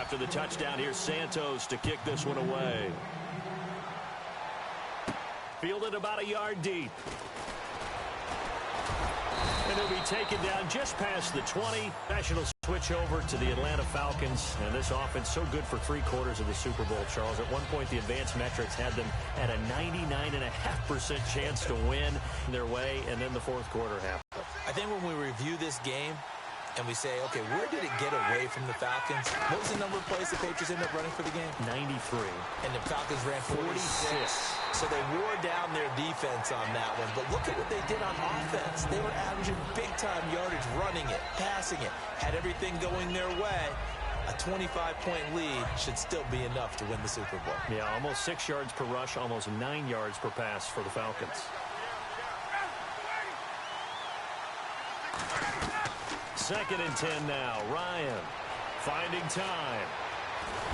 After the touchdown, here's Santos to kick this one away. Fielded about a yard deep. And he'll be taken down just past the 20. National switch over to the Atlanta Falcons. And this offense so good for 3/4 of the Super Bowl, Charles. At one point, the advanced metrics had them at a 99.5% chance to win their way. And then the fourth quarter happened. I think when we review this game, and we say, okay, where did it get away from the Falcons? What was the number of plays the Patriots ended up running for the game? 93. And the Falcons ran 46. So they wore down their defense on that one. But look at what they did on offense. They were averaging big-time yardage, running it, passing it, had everything going their way. A 25-point lead should still be enough to win the Super Bowl. Yeah, almost 6 yards per rush, almost 9 yards per pass for the Falcons. Second and 10 now. Ryan finding time.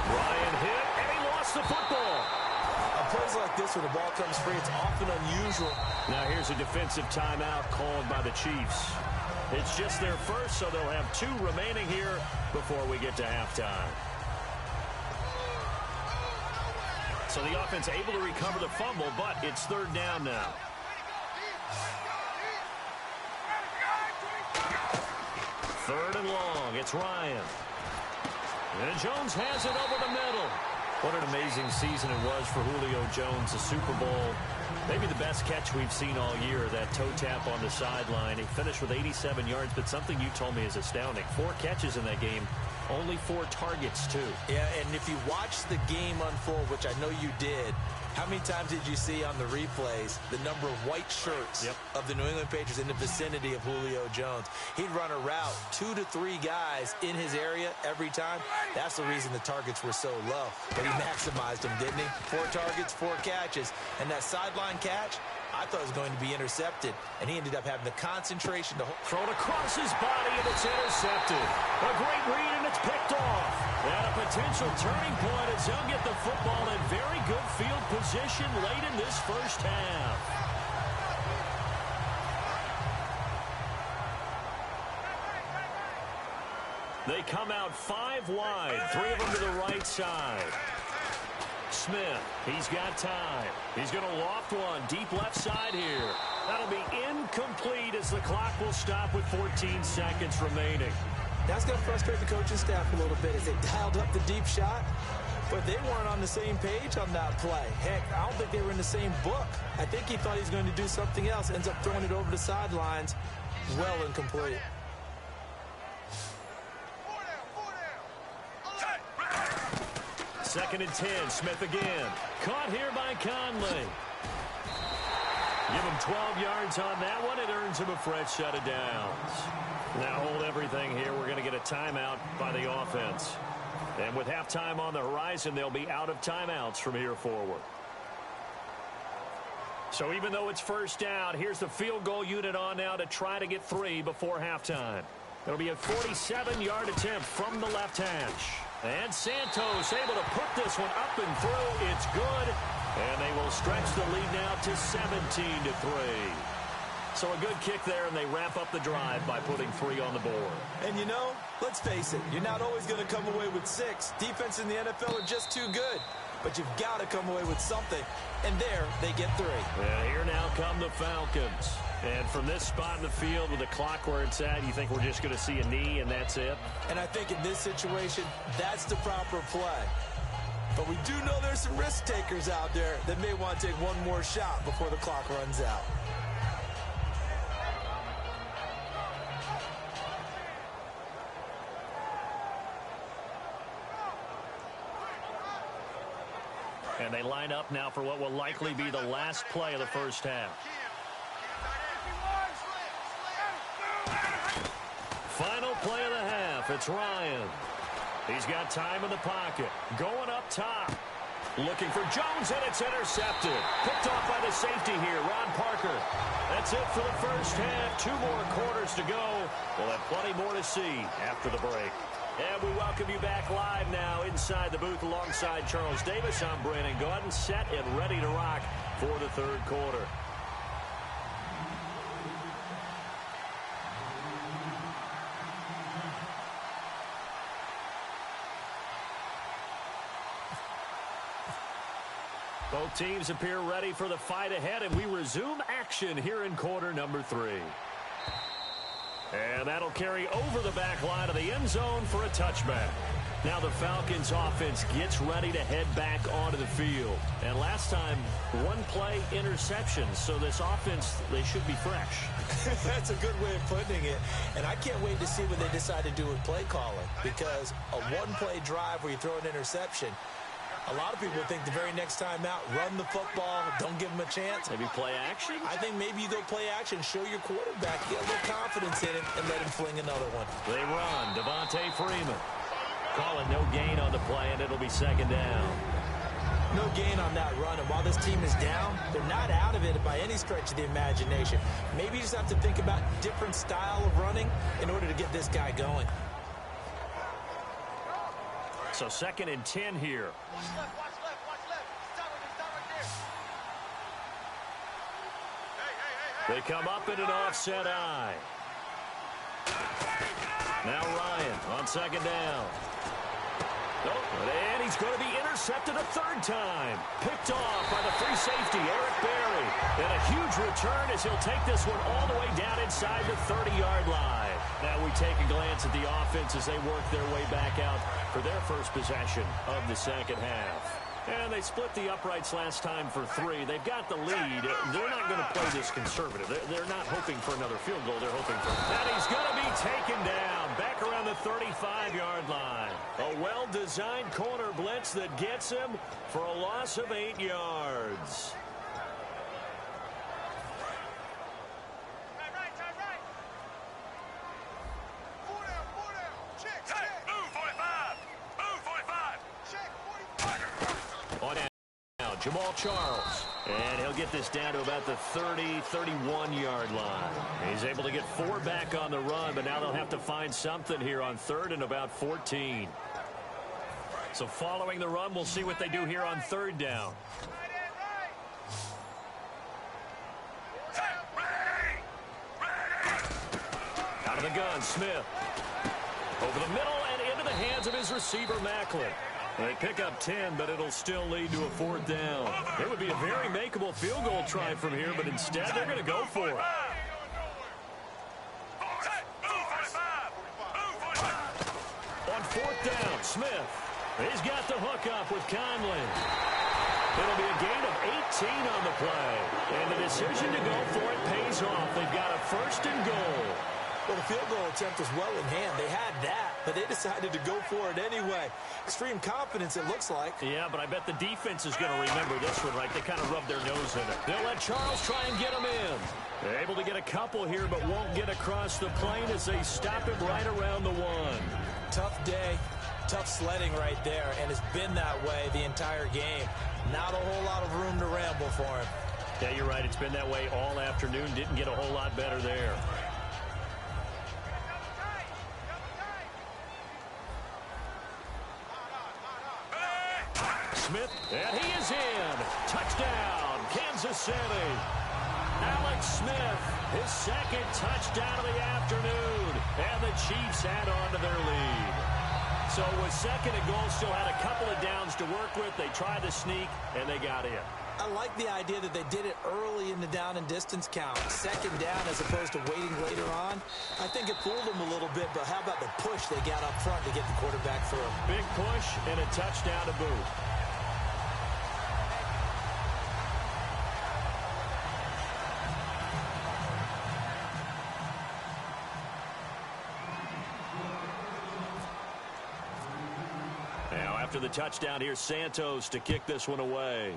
Ryan hit, and he lost the football. On plays like this where the ball comes free, it's often unusual. Now here's a defensive timeout called by the Chiefs. It's just their first, so they'll have 2 remaining here before we get to halftime. So the offense able to recover the fumble, but it's third down now. Third and long. It's Ryan. And Jones has it over the middle. What an amazing season it was for Julio Jones, the Super Bowl. Maybe the best catch we've seen all year, that toe tap on the sideline. He finished with 87 yards, but something you told me is astounding. 4 catches in that game, only 4 targets, too. Yeah, and if you watch the game unfold, which I know you did, how many times did you see on the replays the number of white shirts of the New England Patriots in the vicinity of Julio Jones? He'd run a route, 2 to 3 guys in his area every time. That's the reason the targets were so low. But he maximized them, didn't he? 4 targets, 4 catches. And that sideline catch, I thought it was going to be intercepted. And he ended up having the concentration to hold. Thrown across his body, and it's intercepted. A great read, and it's picked off. And a potential turning point as he'll get the football in very good field position late in this first half. They come out 5 wide, 3 of them to the right side. Smith, he's got time. He's going to loft one deep left side here. That'll be incomplete as the clock will stop with 14 seconds remaining. That's going to frustrate the coaching staff a little bit as they dialed up the deep shot, but they weren't on the same page on that play. Heck, I don't think they were in the same book. I think he thought he was going to do something else, ends up throwing it over the sidelines. Well incomplete. Second and 10, Smith again. Caught here by Conley. Give him 12 yards on that one. It earns him a fresh set of downs. Now hold everything here. We're going to get a timeout by the offense. And with halftime on the horizon, they'll be out of timeouts from here forward. So even though it's first down, here's the field goal unit on now to try to get 3 before halftime. It'll be a 47-yard attempt from the left hash. And Santos able to put this one up and through. It's good. And they will stretch the lead now to 17-3. So a good kick there, and they wrap up the drive by putting 3 on the board. And you know, let's face it, you're not always going to come away with 6. Defense in the NFL are just too good. But you've got to come away with something. And there, they get 3. And here now come the Falcons. And from this spot in the field with the clock where it's at, you think we're just going to see a knee and that's it? And I think in this situation, that's the proper play. But we do know there's some risk takers out there that may want to take one more shot before the clock runs out. And they line up now for what will likely be the last play of the first half. Final play of the half. It's Ryan. He's got time in the pocket. Going up top. Looking for Jones, and it's intercepted. Picked off by the safety here, Ron Parker. That's it for the first half. 2 more quarters to go. We'll have plenty more to see after the break. And we welcome you back live now inside the booth alongside Charles Davis. I'm Brandon Gaudin, set and ready to rock for the third quarter. Both teams appear ready for the fight ahead, and we resume action here in quarter number 3. And that'll carry over the back line of the end zone for a touchback. Now the Falcons offense gets ready to head back onto the field. And last time, one play interception. So this offense, they should be fresh. That's a good way of putting it. And I can't wait to see what they decide to do with play calling. Because a one-play drive where you throw an interception, a lot of people think the very next time out, run the football, don't give them a chance. Maybe play action? I think maybe you go play action, show your quarterback, get a little confidence in it, and let him fling another one. They run. Devontae Freeman. Call it no gain on the play, and it'll be second down. No gain on that run, and while this team is down, they're not out of it by any stretch of the imagination. Maybe you just have to think about different style of running in order to get this guy going. So 2nd and 10 here. Watch left, watch left, watch left. Start right there. They come up in an offset eye. Now Ryan on 2nd down. Oh, and he's going to be intercepted a 3rd time. Picked off by the free safety, Eric Berry. And a huge return as he'll take this one all the way down inside the 30-yard line. Now we take a glance at the offense as they work their way back out for their first possession of the second half. And they split the uprights last time for 3. They've got the lead. They're not going to play this conservative. They're not hoping for another field goal. They're hoping for... And he's going to be taken down back around the 35-yard line. A well-designed corner blitz that gets him for a loss of 8 yards. Jamal Charles, and he'll get this down to about the 31-yard line. He's able to get 4 back on the run, but now they'll have to find something here on 3rd and about 14. So following the run, we'll see what they do here on 3rd down. Out of the gun, Smith. Over the middle and into the hands of his receiver, Macklin. They pick up 10, but it'll still lead to a 4th down. It would be a very makeable field goal try from here, but instead they're going to go for it. On 4th down, Smith. He's got the hook up with Conley. It'll be a gain of 18 on the play. And the decision to go for it pays off. They've got a 1st and goal. Well, the field goal attempt was well in hand. They had that, but they decided to go for it anyway. Extreme confidence, it looks like. Yeah, but I bet the defense is going to remember this one, right? They kind of rubbed their nose in it. They'll let Charles try and get him in. They're able to get a couple here, but won't get across the plane as they stop him right around the 1. Tough day, tough sledding right there, and it's been that way the entire game. Not a whole lot of room to ramble for him. Yeah, you're right. It's been that way all afternoon. Didn't get a whole lot better there. Smith, and he is in. Touchdown, Kansas City. Alex Smith, his 2nd touchdown of the afternoon. And the Chiefs add on to their lead. So with 2nd and goal, still had a couple of downs to work with. They tried to sneak, and they got in. I like the idea that they did it early in the down and distance count. 2nd down as opposed to waiting later on. I think it fooled them a little bit, but how about the push they got up front to get the quarterback through? Big push and a touchdown to boot. After the touchdown, here's Santos to kick this one away.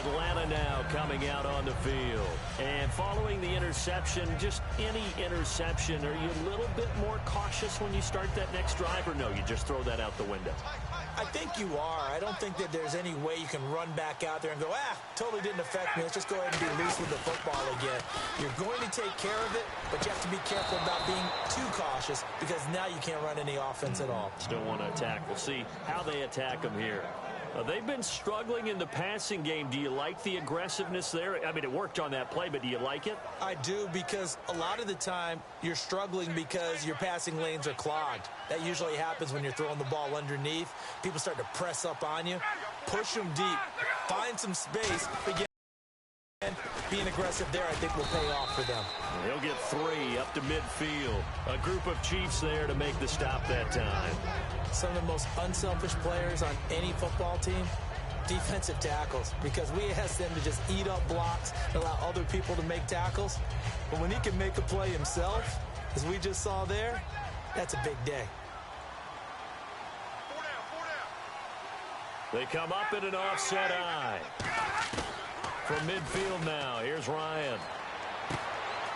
Atlanta now coming out on the field. And following the interception, just any interception, are you a little bit more cautious when you start that next drive, or no, you just throw that out the window? I think you are. I don't think that there's any way you can run back out there and go, totally didn't affect me. Let's just go ahead and be loose with the football again. You're going to take care of it, but you have to be careful about being too cautious because now you can't run any offense at all. Still want to attack. We'll see how they attack them here. They've been struggling in the passing game. Do you like the aggressiveness there? I mean, it worked on that play, but do you like it? I do, because a lot of the time you're struggling because your passing lanes are clogged. That usually happens when you're throwing the ball underneath. People start to press up on you. Push them deep. Find some space. Begin being aggressive there, I think, will pay off for them. He'll get 3 up to midfield. A group of Chiefs there to make the stop that time. Some of the most unselfish players on any football team, defensive tackles, because we ask them to just eat up blocks and allow other people to make tackles. But when he can make a play himself, as we just saw there, that's a big day. They come up in an offset eye. From midfield now, here's Ryan.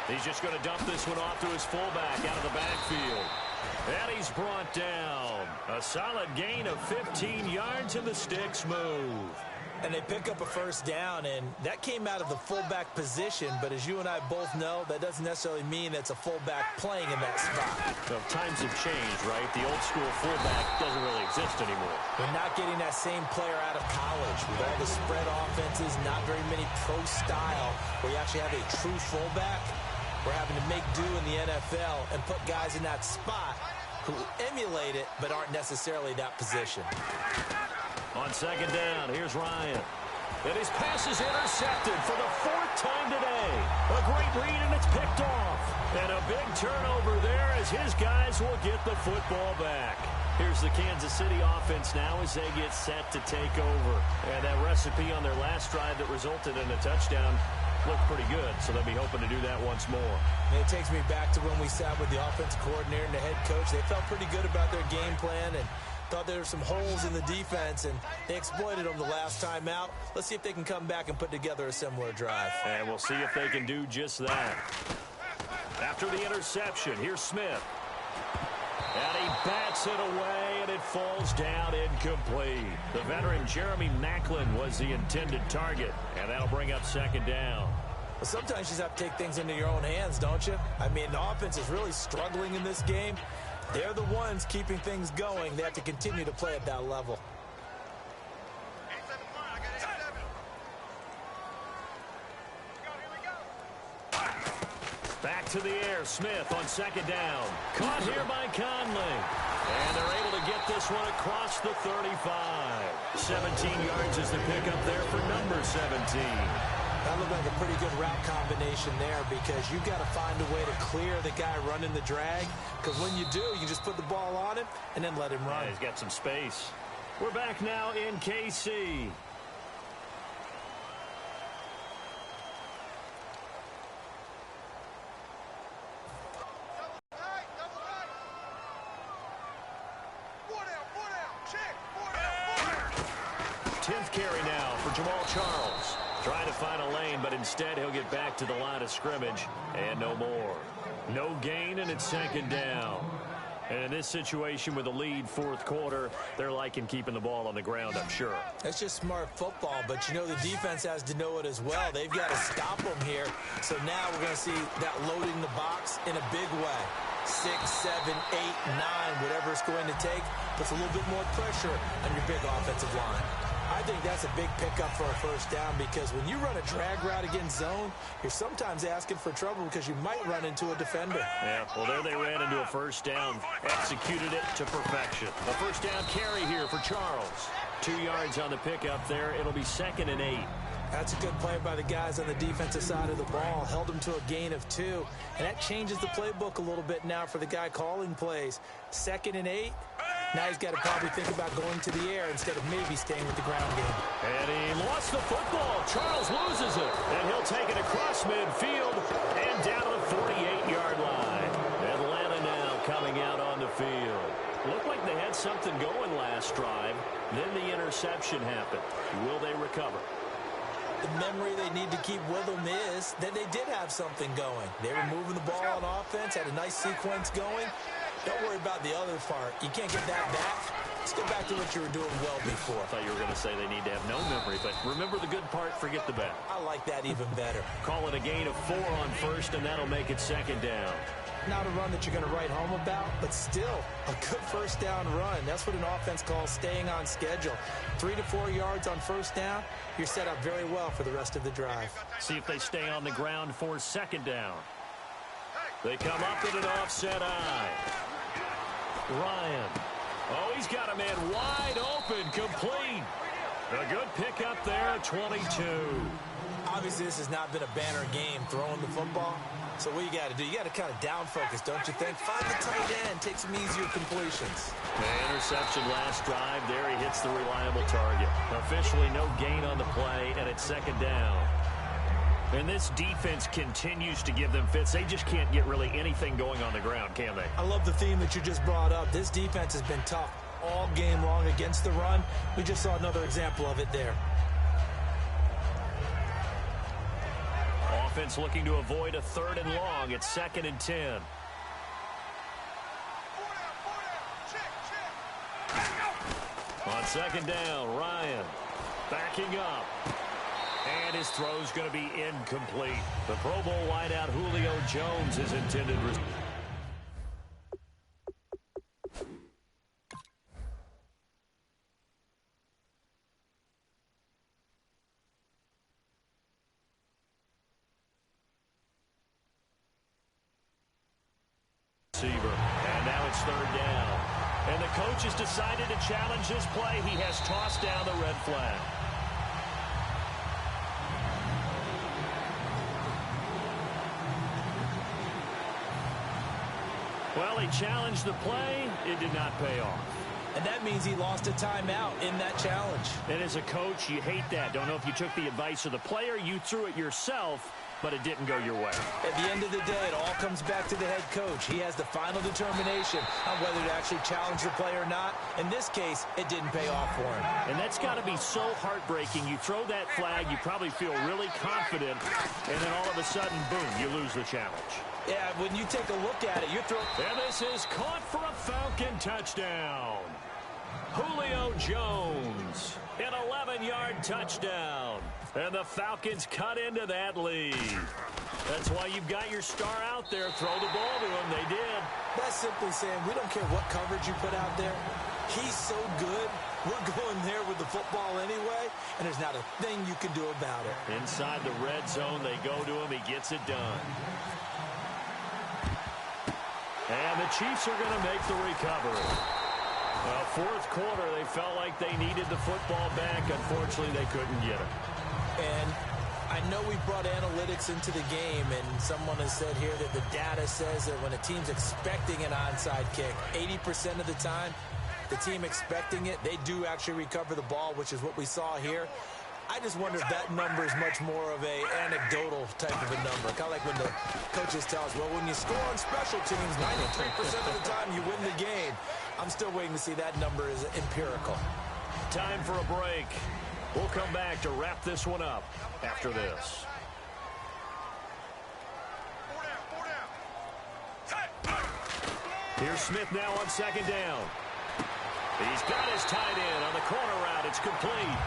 He's just going to dump this one off to his fullback out of the backfield. And he's brought down. A solid gain of 15 yards, and the sticks move. And they pick up a first down, and that came out of the fullback position. But as you and I both know, that doesn't necessarily mean it's a fullback playing in that spot. So times have changed, right? The old school fullback doesn't really exist anymore. We're not getting that same player out of college with all the spread offenses, not very many pro style, where you actually have a true fullback. We're having to make do in the NFL and put guys in that spot who emulate it but aren't necessarily that position. On second down, here's Ryan. And his pass is intercepted for the 4th time today. A great read, and it's picked off. And a big turnover there as his guys will get the football back. Here's the Kansas City offense now as they get set to take over. And that recipe on their last drive that resulted in a touchdown looked pretty good, so they'll be hoping to do that once more. And it takes me back to when we sat with the offensive coordinator and the head coach. They felt pretty good about their game plan and thought there were some holes in the defense, and they exploited them the last time out. Let's see if they can come back and put together a similar drive. And we'll see if they can do just that. After the interception, here's Smith. And he bats it away, and it falls down incomplete. The veteran Jeremy Maclin was the intended target, and that'll bring up second down. Well, sometimes you just have to take things into your own hands, don't you? I mean, the offense is really struggling in this game. They're the ones keeping things going. They have to continue to play at that level. Back to the air, Smith on second down. Caught here by Conley. And they're able to get this one across the 35. 17 yards is the pickup there for number 17. That looked like a pretty good route combination there, because you've got to find a way to clear the guy running the drag, because when you do, you just put the ball on him and then let him run. Yeah, he's got some space. We're back now in KC. Carry now for Jamal Charles. Trying to find a lane, but instead he'll get back to the line of scrimmage. And no more. No gain, and it's second down. And in this situation with a lead 4th quarter, they're liking keeping the ball on the ground, I'm sure. That's just smart football, but you know the defense has to know it as well. They've got to stop them here. So now we're going to see that loading the box in a big way. 6, 7, 8, 9, whatever it's going to take, puts a little bit more pressure on your big offensive line. I think that's a big pickup for a first down, because when you run a drag route against zone, you're sometimes asking for trouble because you might run into a defender. Yeah, well, there they ran into a first down, executed it to perfection. A first down carry here for Charles. 2 yards on the pickup there. It'll be 2nd and 8. That's a good play by the guys on the defensive side of the ball. Held them to a gain of 2, and that changes the playbook a little bit now for the guy calling plays. 2nd and 8. Now he's got to probably think about going to the air instead of maybe staying with the ground game. And he lost the football. Charles loses it. And he'll take it across midfield and down to the 48-yard line. Atlanta now coming out on the field. Looked like they had something going last drive. Then the interception happened. Will they recover? The memory they need to keep with them is that they did have something going. They were moving the ball on offense, had a nice sequence going. Don't worry about the other part. You can't get that back. Let's go back to what you were doing well before. I thought you were going to say they need to have no memory, but remember the good part, forget the bad. I like that even better. Call it a gain of 4 on first, and that'll make it second down. Not a run that you're going to write home about, but still a good first down run. That's what an offense calls staying on schedule. 3 to 4 yards on first down, you're set up very well for the rest of the drive. See if they stay on the ground for second down. They come up with an offset eye. Ryan. Oh, he's got a man wide open, complete. A good pickup there at 22. Obviously, this has not been a banner game throwing the football. So what you got to do, you got to kind of down focus, don't you think? Find the tight end, take some easier completions. The interception last drive. There he hits the reliable target. Officially no gain on the play, and it's second down. And this defense continues to give them fits. They just can't get really anything going on the ground, can they? I love the theme that you just brought up. This defense has been tough all game long against the run. We just saw another example of it there. Offense looking to avoid a third and long. It's 2nd and 10. On second down, Ryan backing up. And his throw's going to be incomplete. The Pro Bowl wideout Julio Jones is intended. And now it's third down. And the coach has decided to challenge this play. He has tossed down the red flag. Well, he challenged the play. It did not pay off. And that means he lost a timeout in that challenge. And as a coach, you hate that. Don't know if you took the advice of the player, you threw it yourself, but it didn't go your way. At the end of the day, it all comes back to the head coach. He has the final determination on whether to actually challenge the play or not. In this case, it didn't pay off for him. And that's got to be so heartbreaking. You throw that flag, you probably feel really confident, and then all of a sudden, boom, you lose the challenge. Yeah, when you take a look at it, you're throwing. And this is caught for a Falcon touchdown. Julio Jones, an 11-yard touchdown. And the Falcons cut into that lead. That's why you've got your star out there. Throw the ball to him. They did. That's simply saying we don't care what coverage you put out there. He's so good. We're going there with the football anyway, and there's not a thing you can do about it. Inside the red zone, they go to him. He gets it done. And the Chiefs are going to make the recovery. Fourth quarter, they felt like they needed the football back. Unfortunately, they couldn't get it. And I know we brought analytics into the game, and someone has said here that the data says that when a team's expecting an onside kick, 80% of the time, the team expecting it, they do actually recover the ball, which is what we saw here. I just wonder if that number is much more of a anecdotal type of a number. Kind of like when the coaches tell us, well, when you score on special teams, 93% of the time you win the game. I'm still waiting to see that number is empirical. Time for a break. We'll come back to wrap this one up after this. Here's Smith now on second down. He's got his tight end on the corner route. It's complete.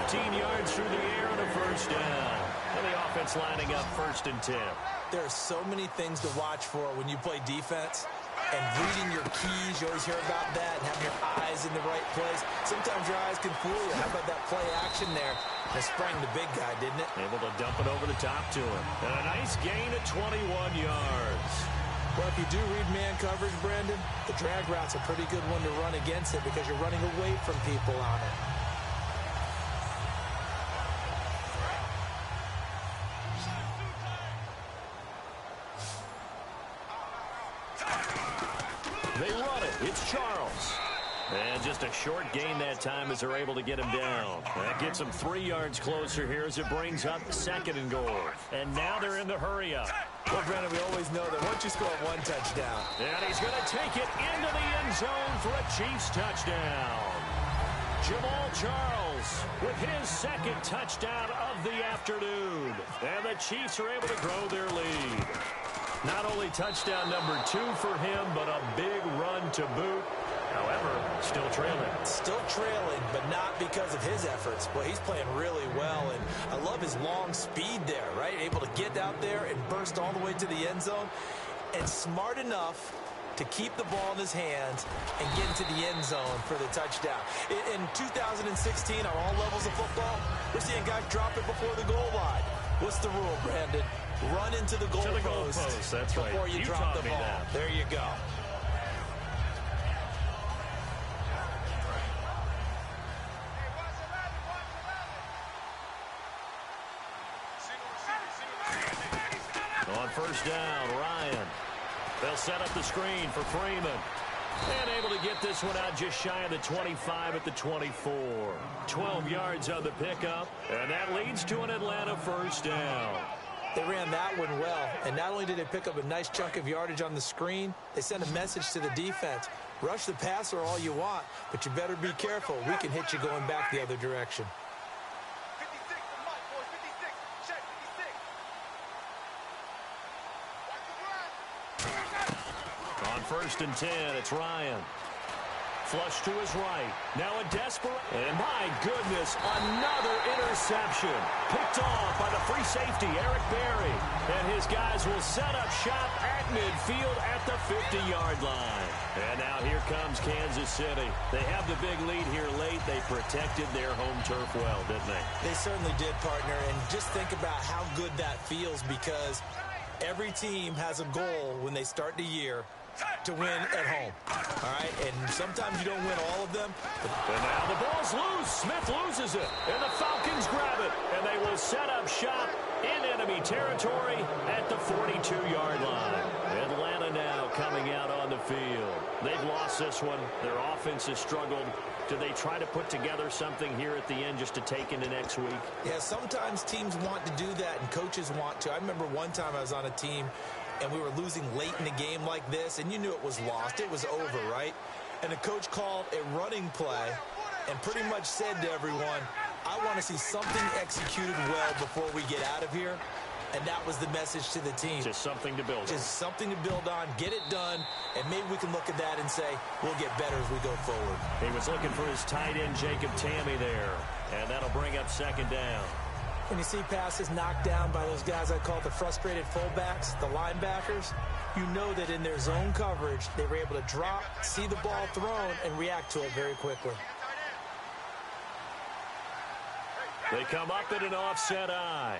15 yards through the air and a first down. And the offense lining up 1st and 10. There are so many things to watch for when you play defense. And reading your keys, you always hear about that, and having your eyes in the right place. Sometimes your eyes can fool you. How about that play action there? That sprang the big guy, didn't it? Able to dump it over the top to him. And a nice gain at 21 yards. Well, if you do read man coverage, Brandon, the drag route's a pretty good one to run against it because you're running away from people on it. They run it. It's Charles. And just a short gain that time as they're able to get him down. That gets them 3 yards closer here as it brings up 2nd and goal. And now they're in the hurry up. Well, Brandon, we always know that once you score one touchdown. And he's going to take it into the end zone for a Chiefs touchdown. Jamal Charles with his 2nd touchdown of the afternoon. And the Chiefs are able to grow their lead. Not only touchdown number 2 for him, but a big run to boot. However, still trailing. Still trailing, but not because of his efforts. Boy, he's playing really well, and I love his long speed there, right? Able to get out there and burst all the way to the end zone. and smart enough to keep the ball in his hands and get into the end zone for the touchdown. In 2016, on all levels of football, we're seeing guys drop it before the goal line. What's the rule, Brandon? Run into the goal post. That's right. Before you drop the ball. That. There you go. On first down, Ryan. They'll set up the screen for Freeman. And able to get this one out just shy of the 25 at the 24. 12 yards on the pickup. And that leads to an Atlanta first down. They ran that one well. And not only did they pick up a nice chunk of yardage on the screen, they sent a message to the defense. Rush the passer all you want, but you better be careful. We can hit you going back the other direction. 56 to Mike, boys. 56. Check, 56. On first and 10, it's Ryan. Flush to his right. Now a desperate. And my goodness, another interception. Picked off by the free safety, Eric Berry. And his guys will set up shop at midfield at the 50-yard line. And now here comes Kansas City. They have the big lead here late. They protected their home turf well, didn't they? They certainly did, partner. And just think about how good that feels, because every team has a goal when they start the year to win at home. All right, and sometimes you don't win all of them. And now the ball's loose. Smith loses it, and the Falcons grab it, and they will set up shop in enemy territory at the 42-yard line. Atlanta now coming out on the field. They've lost this one. Their offense has struggled. Do they try to put together something here at the end just to take into next week? Yeah, sometimes teams want to do that, and coaches want to. I remember one time I was on a team, and we were losing late in the game like this, and you knew it was lost. It was over, right? And the coach called a running play and pretty much said to everyone, I want to see something executed well before we get out of here. And that was the message to the team. Just something to build on. Just something to build on, get it done, and maybe we can look at that and say, we'll get better as we go forward. He was looking for his tight end, Jacob Tammy, there. And that'll bring up second down. When you see passes knocked down by those guys I call the frustrated fullbacks, the linebackers, you know that in their zone coverage, they were able to drop, see the ball thrown, and react to it very quickly. They come up at an offset eye.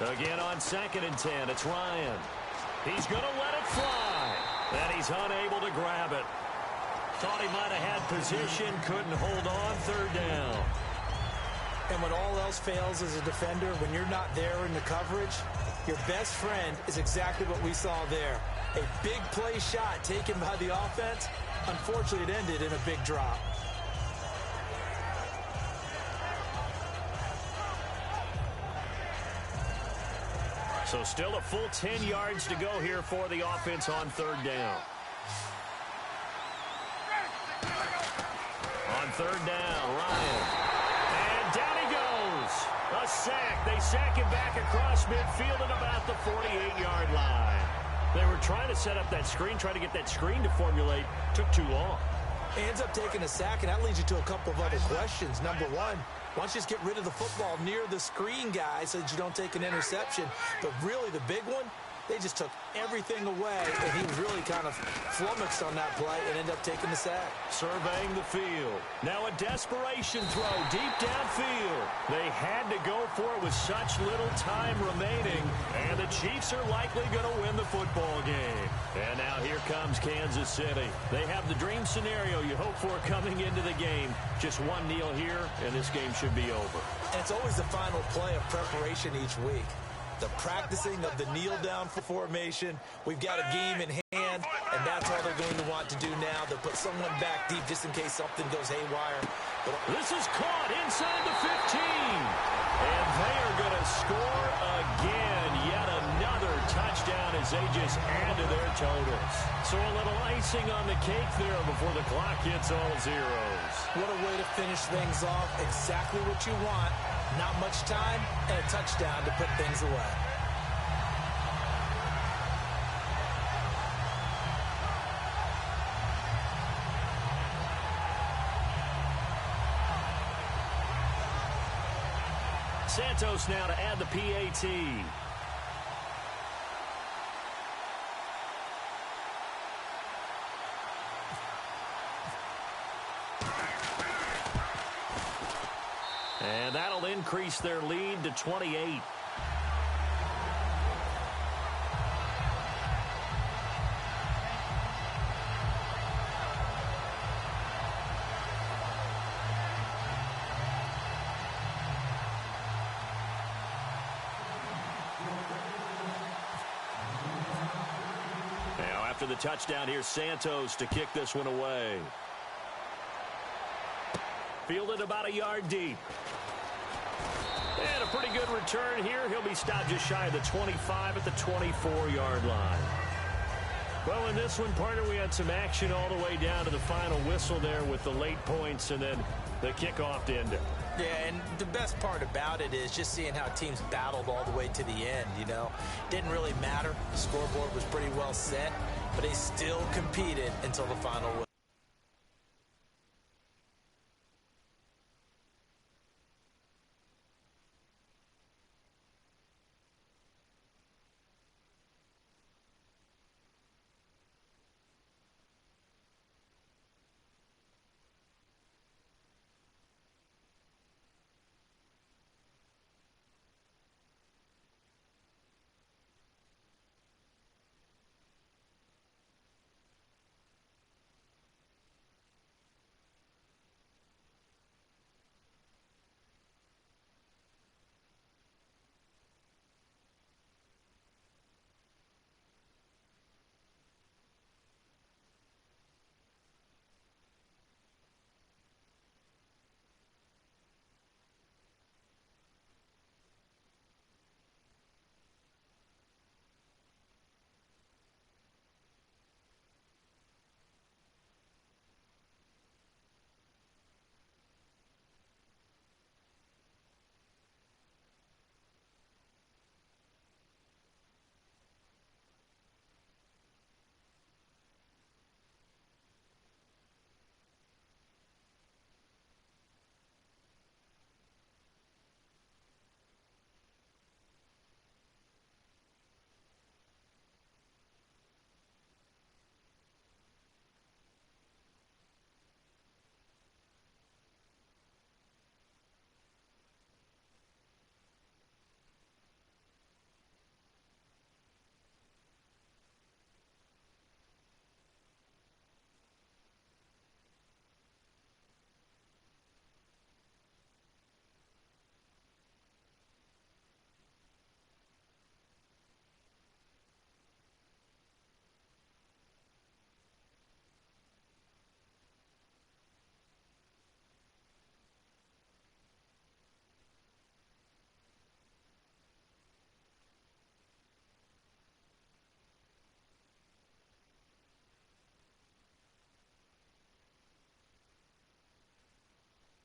Again on second and 10, it's Ryan. He's going to let it fly, and he's unable to grab it. Thought he might have had position, couldn't hold on, third down. And when all else fails as a defender, when you're not there in the coverage, your best friend is exactly what we saw there. A big play shot taken by the offense. Unfortunately, it ended in a big drop. So still a full 10 yards to go here for the offense on third down. On third down, Ryan. And down he goes. A sack. They sack him back across midfield at about the 48-yard line. They were trying to set up that screen, trying to get that screen to formulate. Took too long. He ends up taking a sack, and that leads you to a couple of other questions. Number one, why don't you just get rid of the football near the screen guy so that you don't take an interception? But really, the big one, they just took everything away, and he was really kind of flummoxed on that play and ended up taking the sack. Surveying the field. Now a desperation throw deep downfield. They had to go for it with such little time remaining, and the Chiefs are likely going to win the football game. And now here comes Kansas City. They have the dream scenario you hope for coming into the game. Just one kneel here, and this game should be over. And it's always the final play of preparation each week. The practicing of the kneel-down formation. We've got a game in hand, and that's all they're going to want to do now. They'll put someone back deep just in case something goes haywire. But this is caught inside the 15. And they are going to score again. Yet another touchdown as they just add to their totals. So a little icing on the cake there before the clock hits all zeros. What a way to finish things off. Exactly what you want. Not much time and a touchdown to put things away. Santos now to add the PAT. And that'll increase their lead to 28. Now after the touchdown, here's Santos to kick this one away. Fielded about a yard deep. And a pretty good return here. He'll be stopped just shy of the 25 at the 24-yard line. Well, in this one, partner, we had some action all the way down to the final whistle there with the late points and then the kickoff to end it. Yeah, and the best part about it is just seeing how teams battled all the way to the end, you know. Didn't really matter. The scoreboard was pretty well set, but they still competed until the final whistle.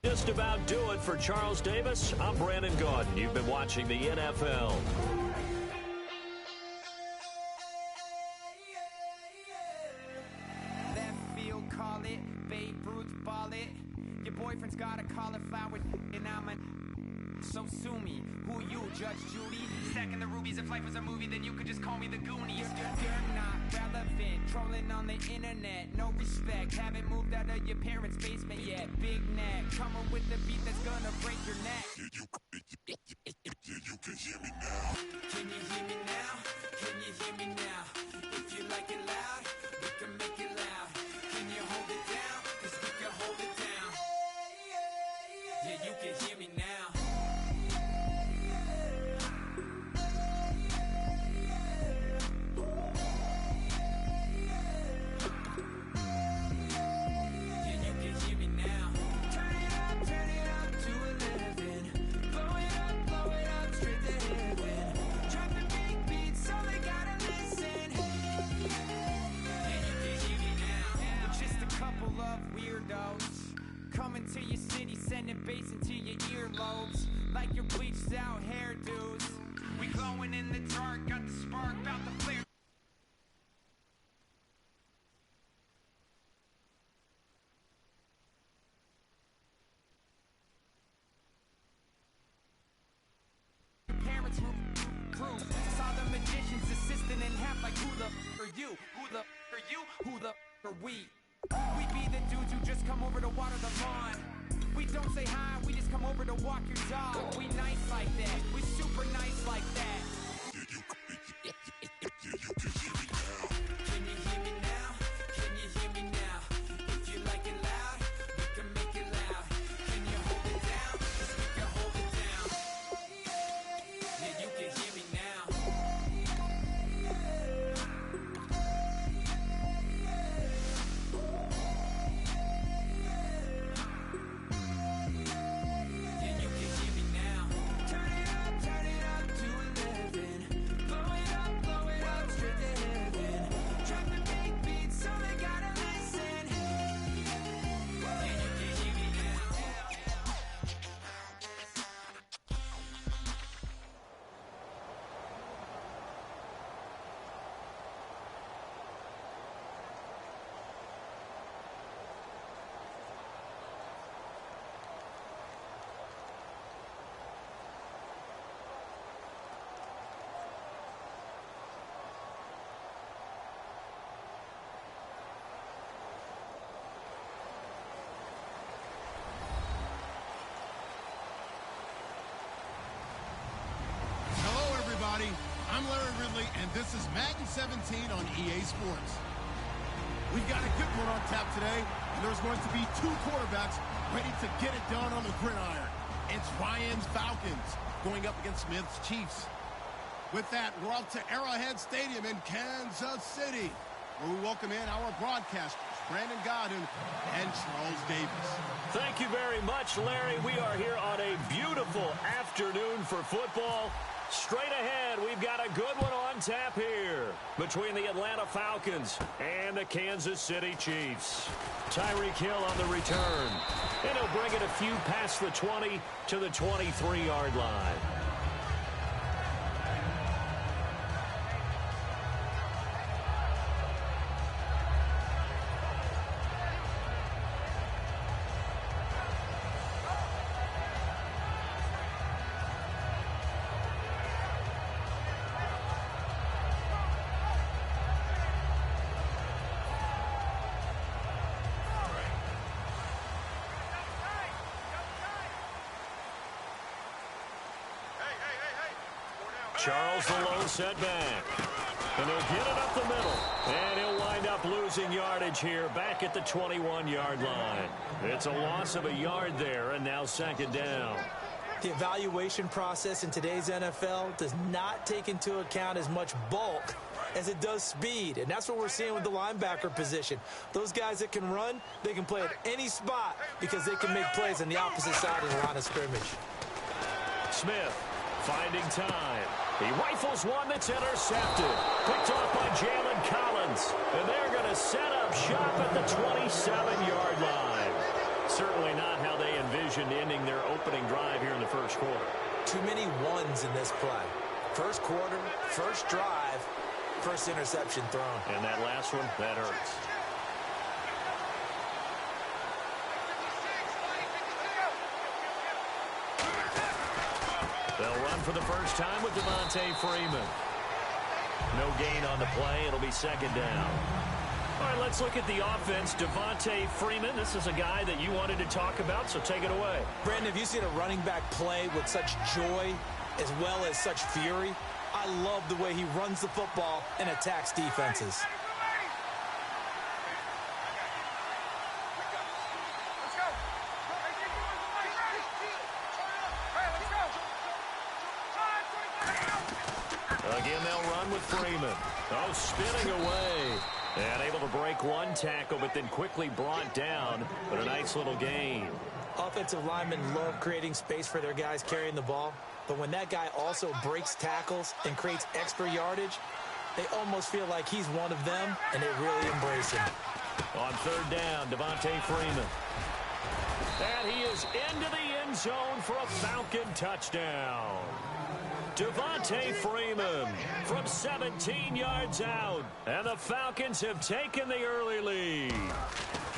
Just about do it for Charles Davis. I'm Brandon Gaudin. You've been watching the NFL. Left field, call it. Babe Ruth, ball it. Your boyfriend's got a cauliflower, and I'm so sue me. Who you, Judge Judy? Stacking the rubies. If life was a movie, then you could just call me the Goonies. You're not relevant. Trolling on the internet. No respect. Haven't moved out of your parents' basement yet. Big neck. Coming with the beat that's gonna break your neck. You can hear me now. Can you hear me now? Can you hear me now? If you like it loud, we can make it loud. Can you hold it down? 'Cause we can hold it down. Yeah, you can hear me now. Coming to your city, sending bass into your earlobes, like your bleached out hairdos. We glowing in the dark, got the spark, about the flare. Parents proof, saw the magician's assistant in half, like who the are you? Who the are you? Who the are we? We be the dudes who just come over to water the lawn. We don't say hi, we just come over to walk your dog. We nice like that, we super nice like that. Can you hear me now? Can you hear me now? If you like it loud, we can make it loud. Can you hold it down? 'Cause we can hold it down. Yeah, you can hear me now. Yeah, you can hear me now. Turn it up to 11. Blow it up straight to heaven. Drop the big beat so they gotta listen. Yeah, you can hear me now. Hello, everybody. I'm Larry Ridley, and this is Madden 17 on EA Sports. We've got a good one on tap today, and there's going to be two quarterbacks ready to get it done on the gridiron. It's Ryan's Falcons going up against Smith's Chiefs. With that, we're off to Arrowhead Stadium in Kansas City, where we welcome in our broadcasters, Brandon Godden and Charles Davis. Thank you very much, Larry. We are here on a beautiful afternoon for football. Straight ahead, we've got a good one on tap here between the Atlanta Falcons and the Kansas City Chiefs. Tyreek Hill on the return, and he'll bring it a few past the 20 to the 23-yard line. Charles the lone setback. And he'll get it up the middle. And he'll wind up losing yardage here back at the 21-yard line. It's a loss of a yard there, and now second down. The evaluation process in today's NFL does not take into account as much bulk as it does speed, and that's what we're seeing with the linebacker position. Those guys that can run, they can play at any spot because they can make plays on the opposite side of the line of scrimmage. Smith finding time. He rifles one that's intercepted. Picked off by Jalen Collins. And they're going to set up shop at the 27-yard line. Certainly not how they envisioned ending their opening drive here in the first quarter. Too many ones in this play. First quarter, first drive, first interception thrown. And that last one, that hurts. They'll run for the first time with Devontae Freeman. No gain on the play. It'll be second down. All right, let's look at the offense. Devontae Freeman, this is a guy that you wanted to talk about, so take it away. Brandon, have you seen a running back play with such joy as well as such fury? I love the way he runs the football and attacks defenses. Again, they'll run with Freeman. Oh, spinning away. And able to break one tackle, but then quickly brought down. But a nice little gain. Offensive linemen love creating space for their guys carrying the ball. But when that guy also breaks tackles and creates extra yardage, they almost feel like he's one of them, and they really embrace him. On third down, Devontae Freeman. And he is into the end zone for a Falcon touchdown. Devontae Freeman from 17 yards out. And the Falcons have taken the early lead.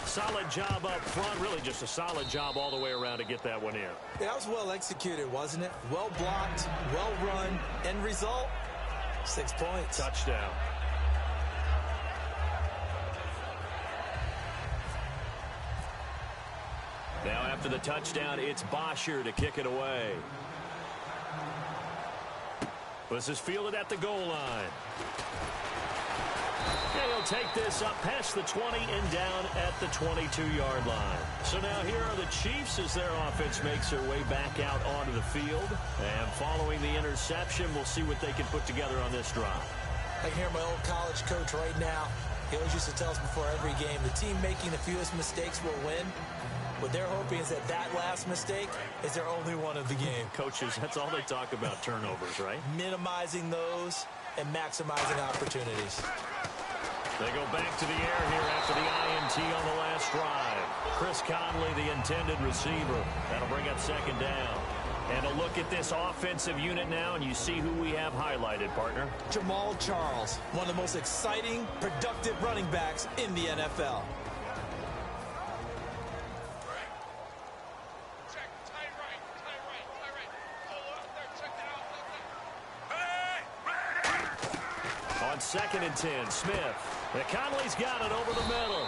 Solid job up front. Really just a solid job all the way around to get that one in. Yeah, that was well executed, wasn't it? Well blocked, well run. End result, 6 points. Touchdown. Now after the touchdown, it's Bosher to kick it away. This is fielded at the goal line. And he'll take this up past the 20 and down at the 22-yard line. So now here are the Chiefs as their offense makes their way back out onto the field. And following the interception, we'll see what they can put together on this drive. I can hear my old college coach right now. He always used to tell us before every game, the team making the fewest mistakes will win. What they're hoping is that that last mistake is their only one of the game. Coaches, that's all they talk about, turnovers, right? Minimizing those and maximizing opportunities. They go back to the air here after the INT on the last drive. Chris Conley, the intended receiver. That'll bring up second down. And a look at this offensive unit now, and you see who we have highlighted, partner. Jamal Charles, one of the most exciting, productive running backs in the NFL. On 2nd and 10, Smith. Conley's got it over the middle.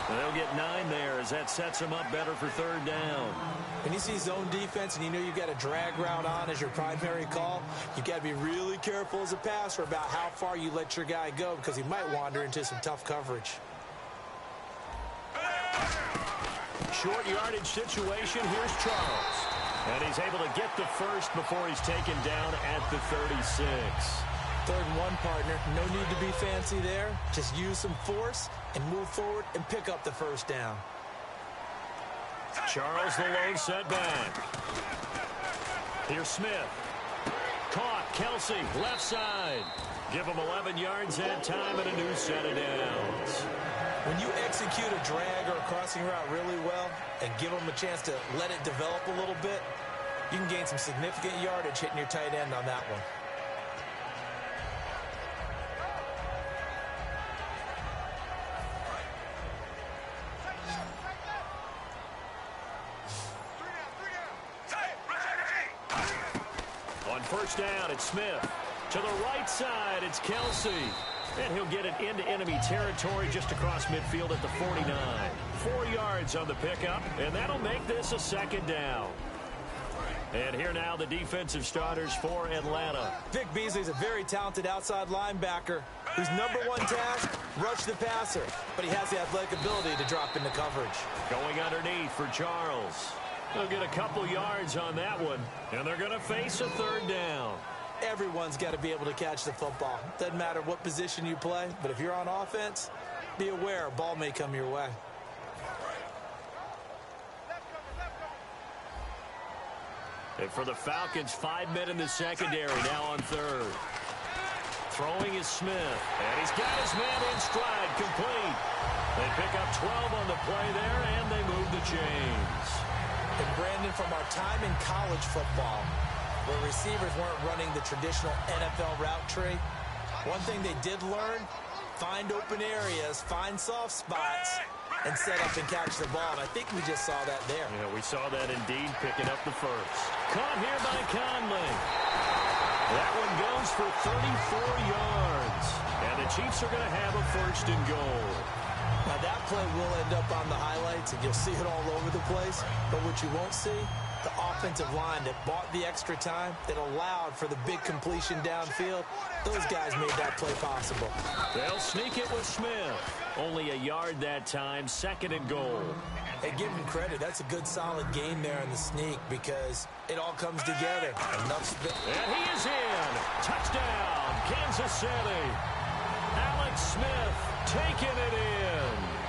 And they'll get 9 there as that sets him up better for third down. When you see zone defense and you know you've got a drag route on as your primary call, you've got to be really careful as a passer about how far you let your guy go because he might wander into some tough coverage. Short yardage situation. Here's Charles. And he's able to get the first before he's taken down at the 36. 3rd and 1, partner. No need to be fancy there. Just use some force and move forward and pick up the first down. Charles the lone setback. Here's Smith. Caught. Kelsey, left side. Give him 11 yards that time and a new set of downs. When you execute a drag or a crossing route really well and give them a chance to let it develop a little bit, you can gain some significant yardage hitting your tight end on that one. First down, it's Smith. To the right side, it's Kelsey. And he'll get it into enemy territory just across midfield at the 49. 4 yards on the pickup, and that'll make this a 2nd down. And here now the defensive starters for Atlanta. Vic Beasley's a very talented outside linebacker whose #1 task, rush the passer. But he has the athletic ability to drop into coverage. Going underneath for Charles. They'll get a couple yards on that one, and they're going to face a 3rd down. Everyone's got to be able to catch the football. Doesn't matter what position you play, but if you're on offense, be aware a ball may come your way. And for the Falcons, 5 men in the secondary, now on 3rd. Throwing is Smith, and he's got his man in stride, complete. They pick up 12 on the play there, and they move the chains. And Brandon, from our time in college football, where receivers weren't running the traditional NFL route tree, one thing they did learn, find open areas, find soft spots, and set up and catch the ball. And I think we just saw that there. Yeah, we saw that indeed, picking up the first. Caught here by Conley. That one goes for 34 yards. And the Chiefs are going to have a 1st and goal. Now that play will end up on the highlights, and you'll see it all over the place. But what you won't see, the offensive line that bought the extra time, that allowed for the big completion downfield, those guys made that play possible. They'll sneak it with Smith. Only a yard that time, 2nd and goal. Hey, give him credit. That's a good, solid game there in the sneak because it all comes together. And he is in. Touchdown, Kansas City. Alex Smith taking it in.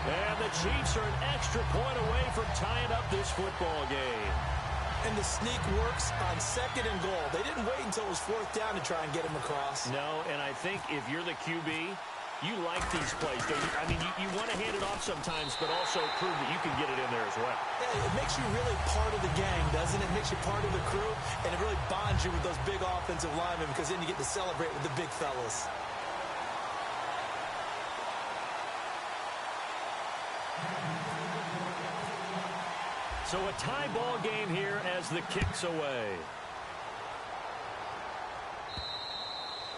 And the Chiefs are an extra point away from tying up this football game. And the sneak works on 2nd and goal. They didn't wait until it was 4th down to try and get him across. No, and I think if you're the QB, you like these plays, don't you? I mean, you want to hand it off sometimes, but also prove that you can get it in there as well. Yeah, it makes you really part of the gang, doesn't it? It makes you part of the crew, and it really bonds you with those big offensive linemen because then you get to celebrate with the big fellas. So a tie ball game here as the kick's away.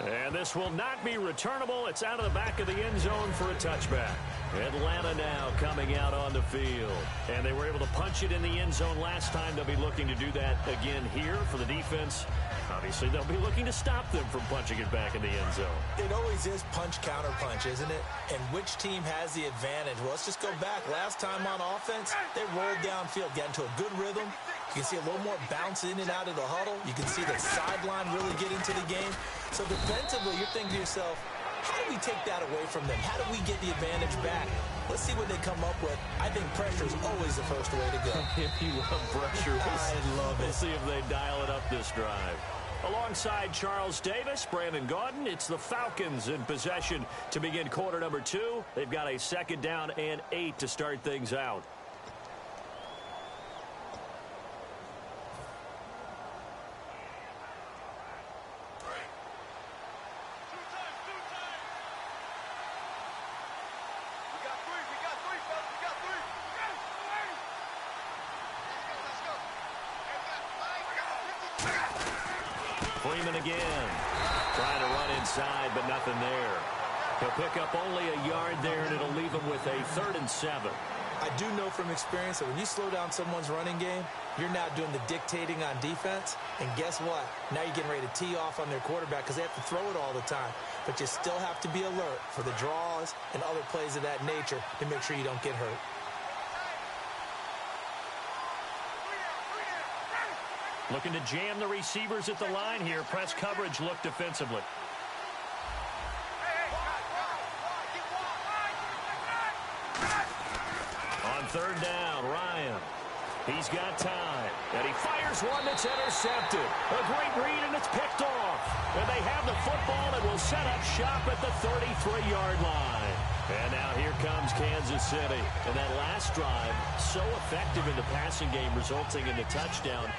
And this will not be returnable. It's out of the back of the end zone for a touchback. Atlanta now coming out on the field. And they were able to punch it in the end zone last time. They'll be looking to do that again here for the defense. Obviously, they'll be looking to stop them from punching it back in the end zone. It always is punch-counter-punch, isn't it? And which team has the advantage? Well, let's just go back. Last time on offense, they rolled downfield, got into a good rhythm. You can see a little more bounce in and out of the huddle. You can see the sideline really get into the game. So defensively, you're thinking to yourself, how do we take that away from them? How do we get the advantage back? Let's see what they come up with. I think pressure is always the first way to go. You love pressure. I love it. We'll see if they dial it up this drive. Alongside Charles Davis, Brandon Gaudin, it's the Falcons in possession to begin quarter number 2. They've got a 2nd down and 8 to start things out. Freeman again, trying to run inside, but nothing there. He'll pick up only a yard there, and it'll leave him with a 3rd and 7. I do know from experience that when you slow down someone's running game, you're now doing the dictating on defense. And guess what? Now you're getting ready to tee off on their quarterback because they have to throw it all the time. But you still have to be alert for the draws and other plays of that nature to make sure you don't get hurt. Looking to jam the receivers at the line here. Press coverage look defensively. On 3rd down, Ryan. He's got time. And he fires one that's intercepted. A great read, and it's picked off. And they have the football and will set up shop at the 33-yard line. And now here comes Kansas City. And that last drive, so effective in the passing game, resulting in the touchdown.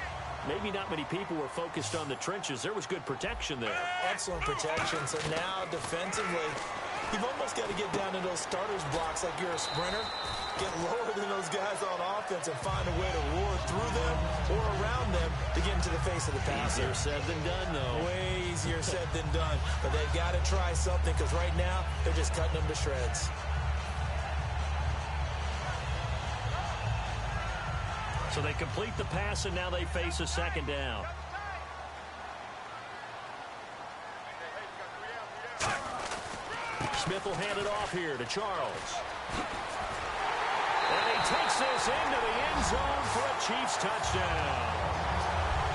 Maybe not many people were focused on the trenches. There was good protection there. Excellent protection. So now defensively, you've almost got to get down to those starters blocks like you're a sprinter. Get lower than those guys on offense and find a way to roar through them or around them to get into the face of the passer. Easier said than done, though. Way easier said than done. But they've got to try something because right now they're just cutting them to shreds. So they complete the pass, and now they face a 2nd down. Smith will hand it off here to Charles. And he takes this into the end zone for a Chiefs touchdown.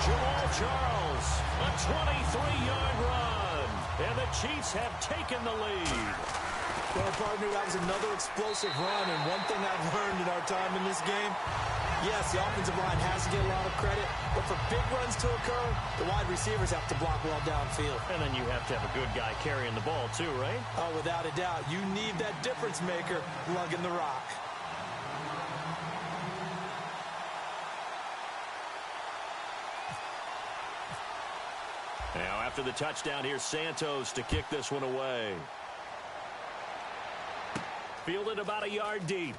Jamal Charles, a 23-yard run. And the Chiefs have taken the lead. Well, partner, that was another explosive run. And one thing I've learned in our time in this game, yes, the offensive line has to get a lot of credit, but for big runs to occur, the wide receivers have to block well downfield. And then you have to have a good guy carrying the ball too, right? Oh, without a doubt. You need that difference maker lugging the rock. Now, after the touchdown, here's Santos to kick this one away. Fielded about a yard deep.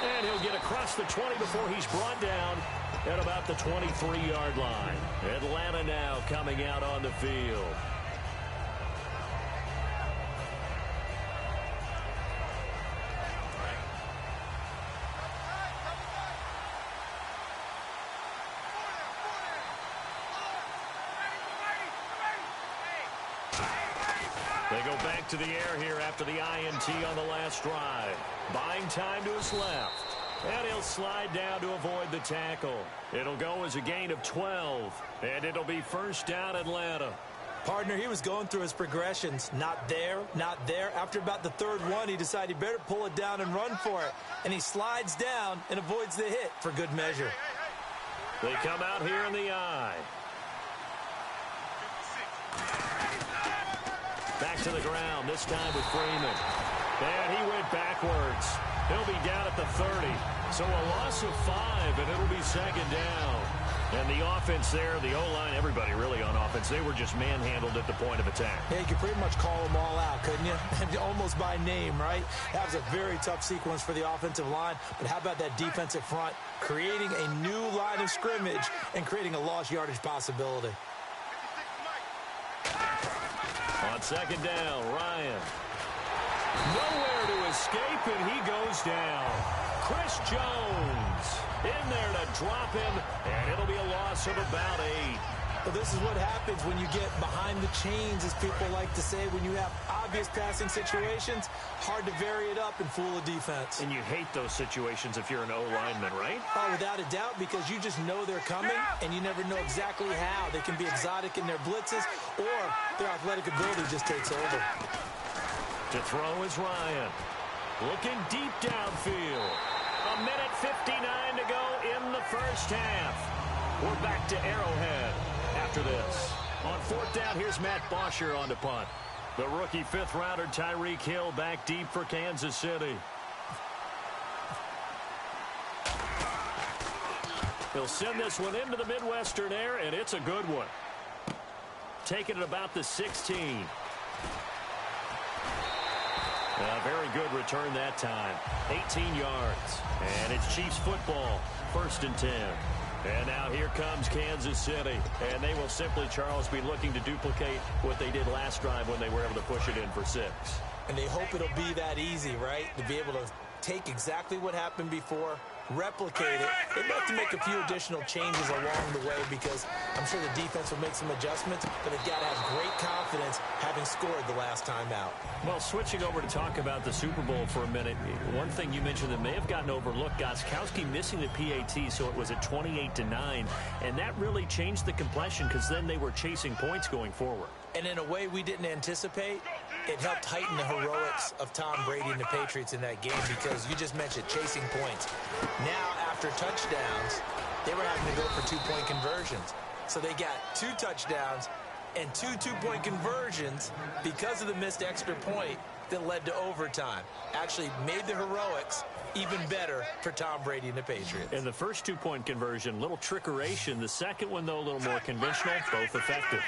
And he'll get across the 20 before he's brought down at about the 23-yard line. Atlanta now coming out on the field. They go back to the air here after the INT on the last drive. Buying time to his left. And he'll slide down to avoid the tackle. It'll go as a gain of 12. And it'll be 1st down Atlanta. Partner, he was going through his progressions. Not there, not there. After about the 3rd one, he decided he better pull it down and run for it. And he slides down and avoids the hit for good measure. They come out here in the eye. Back to the ground, this time with Freeman. And he went backwards. He'll be down at the 30. So a loss of 5, and it'll be 2nd down. And the offense there, the O-line, everybody really on offense, they were just manhandled at the point of attack. Yeah, you could pretty much call them all out, couldn't you? Almost by name, right? That was a very tough sequence for the offensive line. But how about that defensive front? Creating a new line of scrimmage and creating a lost yardage possibility. On 2nd down, Ryan. Nowhere to escape, and he goes down. Chris Jones in there to drop him, and it'll be a loss of about 8. Well, this is what happens when you get behind the chains, as people like to say. When you have obvious passing situations, hard to vary it up and fool a defense. And you hate those situations if you're an O-lineman, right? Oh, without a doubt, because you just know they're coming, and you never know exactly how. They can be exotic in their blitzes, or their athletic ability just takes over. To throw is Ryan. Looking deep downfield. 1:59 to go in the first half. We're back to Arrowhead after this. On 4th down, here's Matt Bosher on the punt. The rookie 5th-rounder Tyreek Hill back deep for Kansas City. He'll send this one into the Midwestern air, and it's a good one. Taking it about the 16. A very good return that time. 18 yards. And it's Chiefs football. 1st and 10. And now here comes Kansas City. And they will simply, Charles, be looking to duplicate what they did last drive when they were able to push it in for 6. And they hope it'll be that easy, right? To be able to take exactly what happened before, replicate it. They'd have to make a few additional changes along the way because I'm sure the defense will make some adjustments, but they've got to have great confidence having scored the last time out. Well, switching over to talk about the Super Bowl for a minute, one thing you mentioned that may have gotten overlooked, Gostkowski missing the PAT, so it was at 28-9, and that really changed the complexion because then they were chasing points going forward. And in a way we didn't anticipate, it helped heighten the heroics of Tom Brady and the Patriots in that game because you just mentioned chasing points. Now, after touchdowns, they were having to go for 2-point conversions. So they got 2 touchdowns and 2 2-point conversions because of the missed extra point that led to overtime. Actually made the heroics even better for Tom Brady and the Patriots. And the first 2-point conversion, little trickeration. The second one, though, a little more conventional, both effective.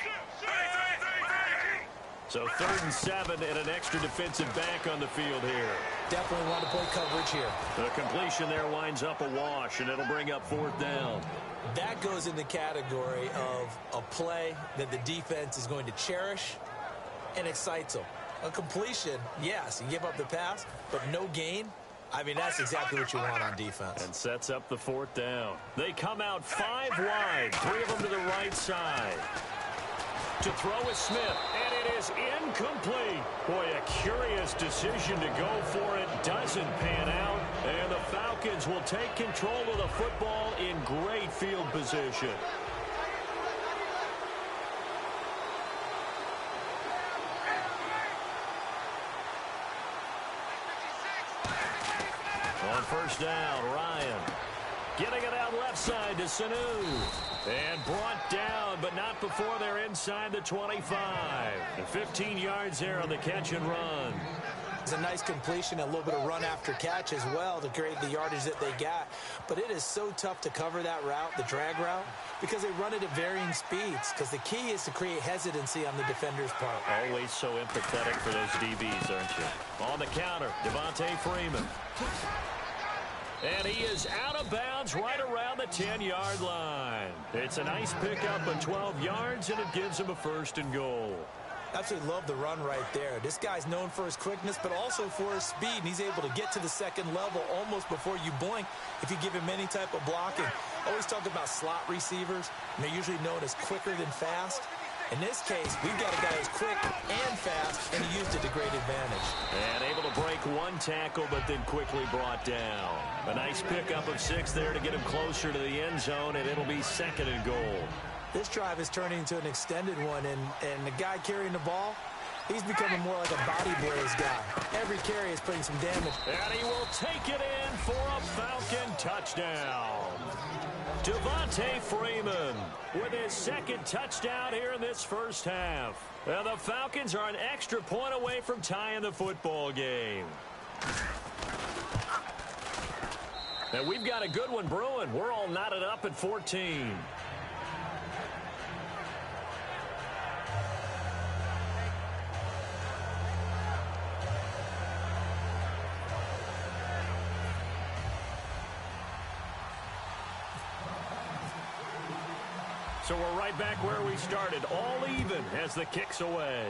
So 3rd and 7 and an extra defensive back on the field here. Definitely want to play coverage here. The completion there winds up a wash, and it'll bring up 4th down. That goes in the category of a play that the defense is going to cherish and excites them. A completion, yes, you give up the pass, but no gain. I mean, that's exactly what you want on defense. And sets up the 4th down. They come out 5 wide, 3 of them to the right side. To throw is Smith, and it is incomplete. Boy, a curious decision to go for it. Doesn't pan out, and the Falcons will take control of the football in great field position. On 1st down, Ryan. Getting it out left side to Sanu. And brought down, but not before they're inside the 25. And 15 yards there on the catch and run. It's a nice completion, a little bit of run after catch as well to create the yardage that they got. But it is so tough to cover that route, the drag route, because they run it at varying speeds. Because the key is to create hesitancy on the defender's part. Always so empathetic for those DBs, aren't you? On the counter, Devontae Freeman. And he is out of bounds right around the 10-yard line. It's a nice pickup of 12 yards, and it gives him a 1st and goal. Absolutely love the run right there. This guy's known for his quickness, but also for his speed, and he's able to get to the 2nd level almost before you blink if you give him any type of blocking. Always talk about slot receivers, and they're usually known as quicker than fast. In this case, we've got a guy who's quick and fast, and he used it to great advantage. And able to break 1 tackle, but then quickly brought down. A nice pickup of 6 there to get him closer to the end zone, and it'll be 2nd and goal. This drive is turning into an extended one, and the guy carrying the ball, he's becoming more like a body blaze guy. Every carry is putting some damage. And he will take it in for a Falcon touchdown. Devontae Freeman with his 2nd touchdown here in this first half. And the Falcons are an extra point away from tying the football game. And we've got a good one brewing. We're all knotted up at 14. So we're right back where we started, all even as the kick's away.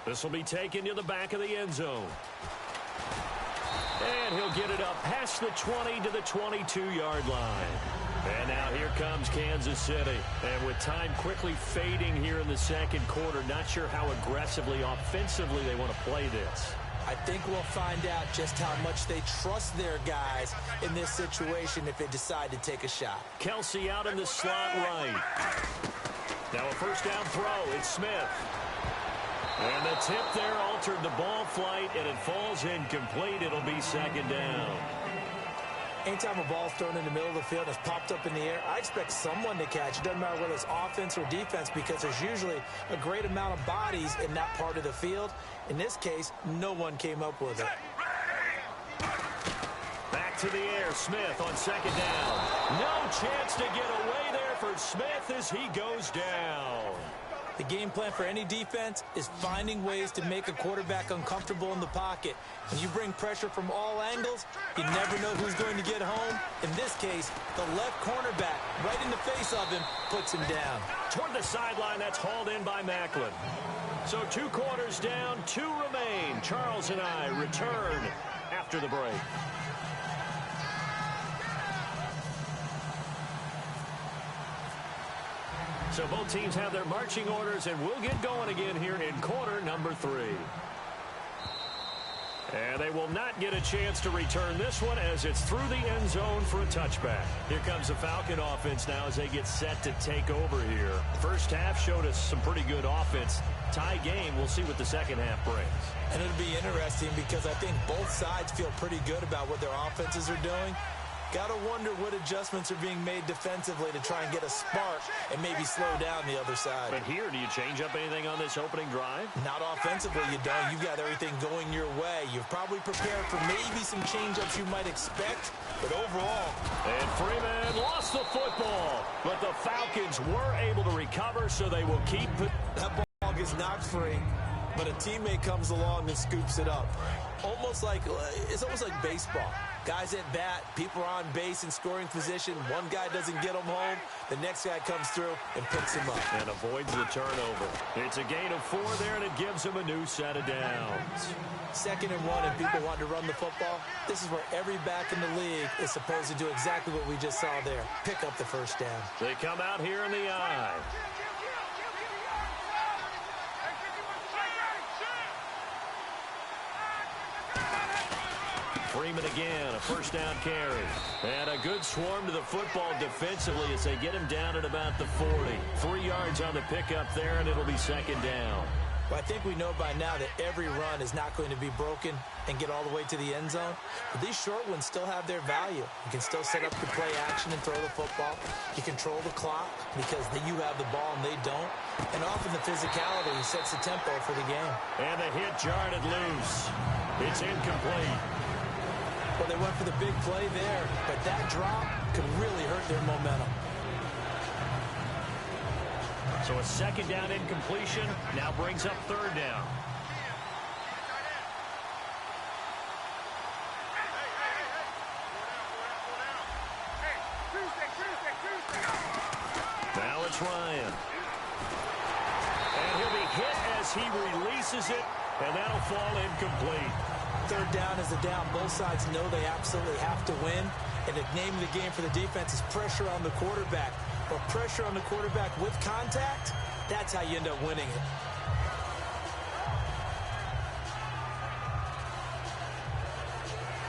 The This will be taken to the back of the end zone. And he'll get it up past the 20 to the 22-yard line. And now here comes Kansas City. And with time quickly fading here in the second quarter, not sure how aggressively, offensively they want to play this. I think we'll find out just how much they trust their guys in this situation if they decide to take a shot. Kelsey out in the slot right. Now a first down throw. It's Smith. And the tip there altered the ball flight, and it falls incomplete. It'll be second down. Anytime a ball's thrown in the middle of the field and it's popped up in the air, I expect someone to catch. It doesn't matter whether it's offense or defense because there's usually a great amount of bodies in that part of the field. In this case, no one came up with it. Back to the air, Smith on second down. No chance to get away there for Smith as he goes down. The game plan for any defense is finding ways to make a quarterback uncomfortable in the pocket. When you bring pressure from all angles, you never know who's going to get home. In this case, the left cornerback, right in the face of him, puts him down. Toward the sideline, that's hauled in by Macklin. So 2 quarters down, 2 remain. Charles and I return after the break. So both teams have their marching orders, and we'll get going again here in quarter number 3. And they will not get a chance to return this one as it's through the end zone for a touchback. Here comes the Falcon offense now as they get set to take over here. First half showed us some pretty good offense. Tie game, we'll see what the second half brings. And it'll be interesting because I think both sides feel pretty good about what their offenses are doing. Got to wonder what adjustments are being made defensively to try and get a spark and maybe slow down the other side. But here, do you change up anything on this opening drive? Not offensively, you don't. You've got everything going your way. You've probably prepared for maybe some change-ups you might expect, but overall. And Freeman lost the football, but the Falcons were able to recover, so they will keep it. That ball gets knocked free, but a teammate comes along and scoops it up. It's almost like baseball. Guys at bat, people are on base in scoring position. One guy doesn't get them home. The next guy comes through and picks him up. And avoids the turnover. It's a gain of 4 there, and it gives him a new set of downs. 2nd and 1, and people want to run the football. This is where every back in the league is supposed to do exactly what we just saw there. Pick up the first down. They come out here in the eye. Freeman again, a first down carry. And a good swarm to the football defensively as they get him down at about the 40. 3 yards on the pickup there, and it'll be second down. Well, I think we know by now that every run is not going to be broken and get all the way to the end zone. But these short ones still have their value. You can still set up the play action and throw the football. You control the clock because you have the ball and they don't. And often the physicality sets the tempo for the game. And the hit jarred it loose. It's incomplete. Well, they went for the big play there, but that drop could really hurt their momentum. So a second down incompletion now brings up 3rd down. Now it's Ryan. And he'll be hit as he releases it, and that'll fall incomplete. 3rd down is a down. Both sides know they absolutely have to win. And the name of the game for the defense is pressure on the quarterback. But pressure on the quarterback with contact, that's how you end up winning it.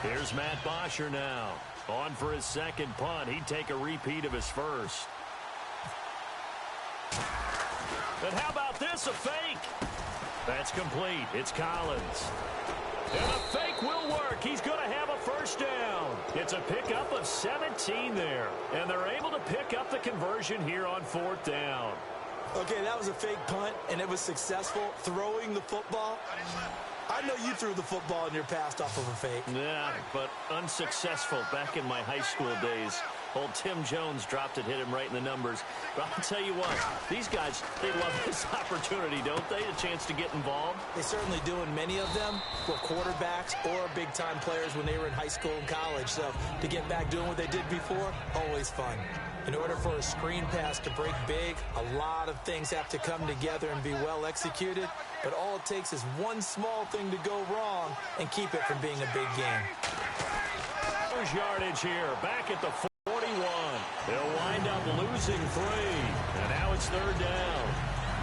Here's Matt Bosher now. On for his second punt. He'd take a repeat of his first. And how about this? A fake. That's complete. It's Collins. And the fake will work. He's going to have a first down. It's a pickup of 17 there. And they're able to pick up the conversion here on 4th down. Okay, that was a fake punt, and it was successful. Throwing the football. I know you threw the football in your past off of a fake. Yeah, but unsuccessful back in my high school days. Old Tim Jones dropped it, hit him right in the numbers. But I'll tell you what, these guys, they love this opportunity, don't they? A chance to get involved. They certainly do, and many of them were quarterbacks or big-time players when they were in high school and college. So to get back doing what they did before, always fun. In order for a screen pass to break big, a lot of things have to come together and be well executed. But all it takes is one small thing to go wrong and keep it from being a big game. There's yardage here, back at the 41. They'll wind up losing 3. And now it's 3rd down.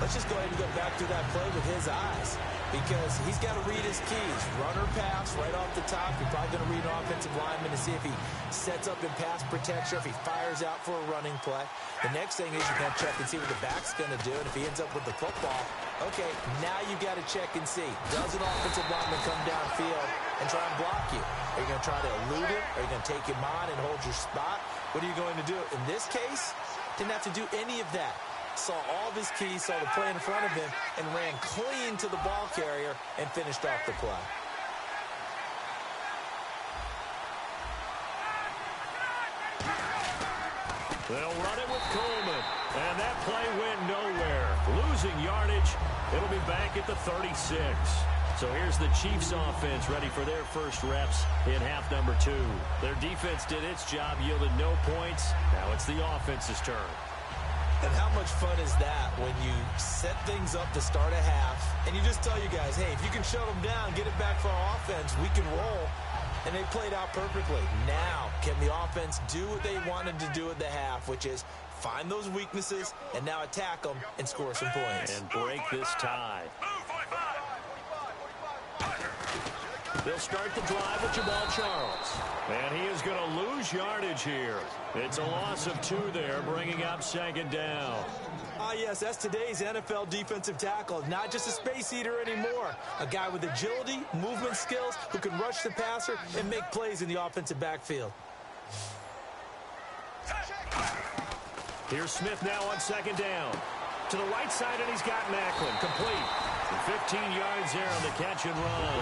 Let's just go ahead and go back through that play with his eyes, because he's got to read his keys. Run or pass right off the top. You're probably going to read an offensive lineman to see if he sets up in pass protection, if he fires out for a running play. The next thing is you're going to check and see what the back's going to do, and if he ends up with the football, okay, now you got to check and see. Does an offensive lineman come downfield and try and block you? Are you going to try to elude him? Are you going to take him on and hold your spot? What are you going to do? In this case, didn't have to do any of that. Saw all of his keys, saw the play in front of him, and ran clean to the ball carrier and finished off the play. They'll run it with Coleman, and that play went nowhere. Losing yardage, it'll be back at the 36. So here's the Chiefs offense ready for their first reps in half number 2. Their defense did its job, yielded no points. Now it's the offense's turn. And how much fun is that when you set things up to start a half and you just tell you guys, hey, if you can shut them down, get it back for our offense, we can roll. And they played out perfectly. Now, can the offense do what they wanted to do at the half, which is find those weaknesses and now attack them and score some points. And break this tie. They'll start the drive with Jamal Charles. And he is going to lose yardage here. It's a loss of 2 there, bringing up 2nd down. Ah, yes, that's today's NFL defensive tackle. Not just a space eater anymore. A guy with agility, movement skills, who can rush the passer and make plays in the offensive backfield. Here's Smith now on 2nd down. To the right side, and he's got Macklin. Complete. 15 yards there on the catch and run.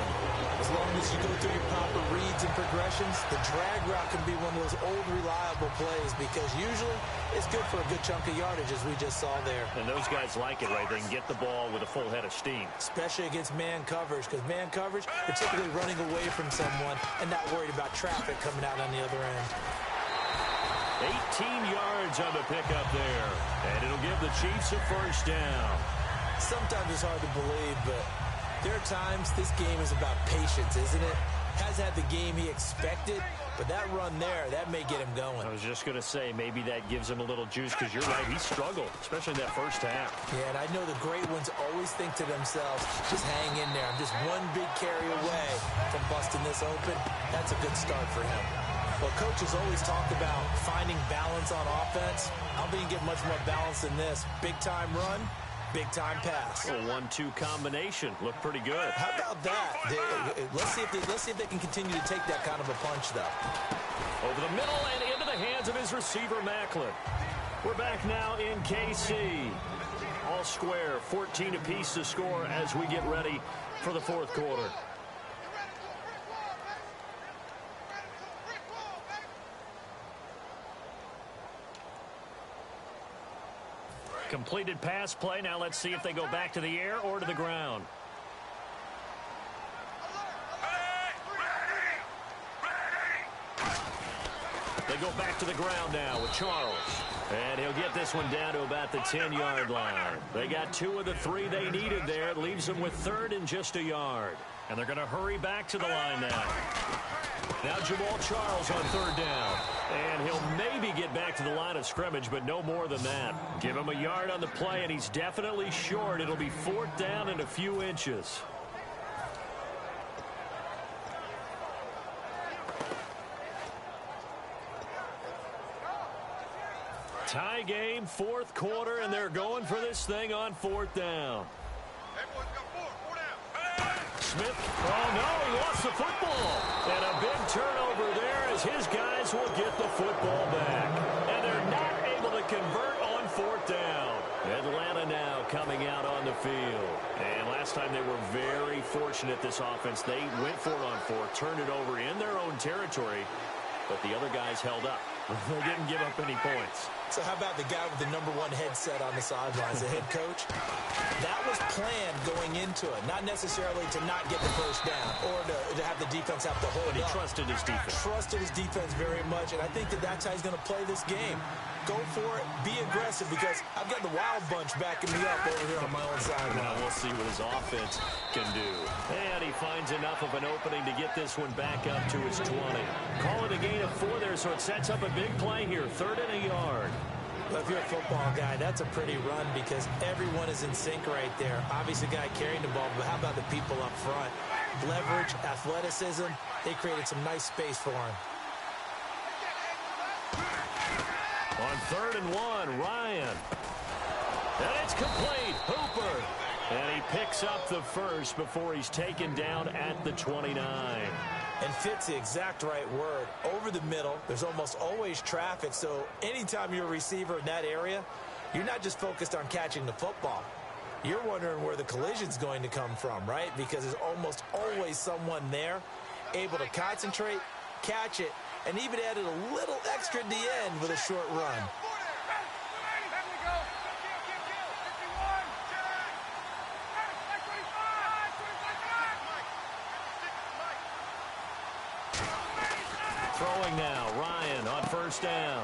As long as you go through your proper reads and progressions, the drag route can be one of those old reliable plays, because usually it's good for a good chunk of yardage, as we just saw there. And those guys like it, right? They can get the ball with a full head of steam. Especially against man coverage, because man coverage, they're typically running away from someone and not worried about traffic coming out on the other end. 18 yards on the pickup there. And it'll give the Chiefs a first down. Sometimes it's hard to believe, but there are times this game is about patience, isn't it? Has had the game he expected, but that run there, that may get him going. I was just going to say, maybe that gives him a little juice, because you're right, he struggled, especially in that first half. Yeah, and I know the great ones always think to themselves, just hang in there. I'm just one big carry away from busting this open. That's a good start for him. Well, coaches always talk about finding balance on offense. I don't think you get much more balance than this. Big-time run, big-time pass. A 1-2 combination. Looked pretty good. How about that? Let's see if they can continue to take that kind of a punch, though. Over the middle and into the hands of his receiver, Macklin. We're back now in KC. All square, 14 apiece to score as we get ready for the 4th quarter. Completed pass play. Now let's see if they go back to the air or to the ground. They go back to the ground now with Charles. And he'll get this one down to about the 10-yard line. They got 2 of the 3 they needed there. It leaves them with 3rd and just a yard. And they're going to hurry back to the line now. Now Jamal Charles on 3rd down. And he'll maybe get back to the line of scrimmage, but no more than that. Give him a yard on the play, and he's definitely short. It'll be 4th down and a few inches. Tie game, 4th quarter, and they're going for this thing on 4th down. Smith, oh no, he lost the football. And a big turnover there as his guys will get the football back. And they're not able to convert on 4th down. Atlanta now coming out on the field. And last time they were very fortunate, this offense. They went for it on 4th, turned it over in their own territory, but the other guys held up. They didn't give up any points. So how about the guy with the #1 headset on the sidelines, the head coach? That was planned going into it, not necessarily to not get the first down or to have the defense have to hold up. But he trusted his defense. Trusted his defense very much, and I think that's how he's going to play this game. Go for it. Be aggressive, because I've got the Wild Bunch backing me up over here on my own sideline. Now we'll see what his offense can do. And he finds enough of an opening to get this one back up to his 20. Call it a gain of 4 there, so it sets up a big play here. 3rd and a yard. Well, if you're a football guy, that's a pretty run because everyone is in sync right there. Obviously, the guy carrying the ball, but how about the people up front? Leverage, athleticism, they created some nice space for him. On 3rd and 1, Ryan. And it's complete. Hooper. And he picks up the first before he's taken down at the 29. And fits the exact right word. Over the middle, there's almost always traffic, so anytime you're a receiver in that area, you're not just focused on catching the football. You're wondering where the collision's going to come from, right? Because there's almost always someone there able to concentrate, catch it, and even added a little extra at the end with a short run. Throwing now, Ryan on 1st down.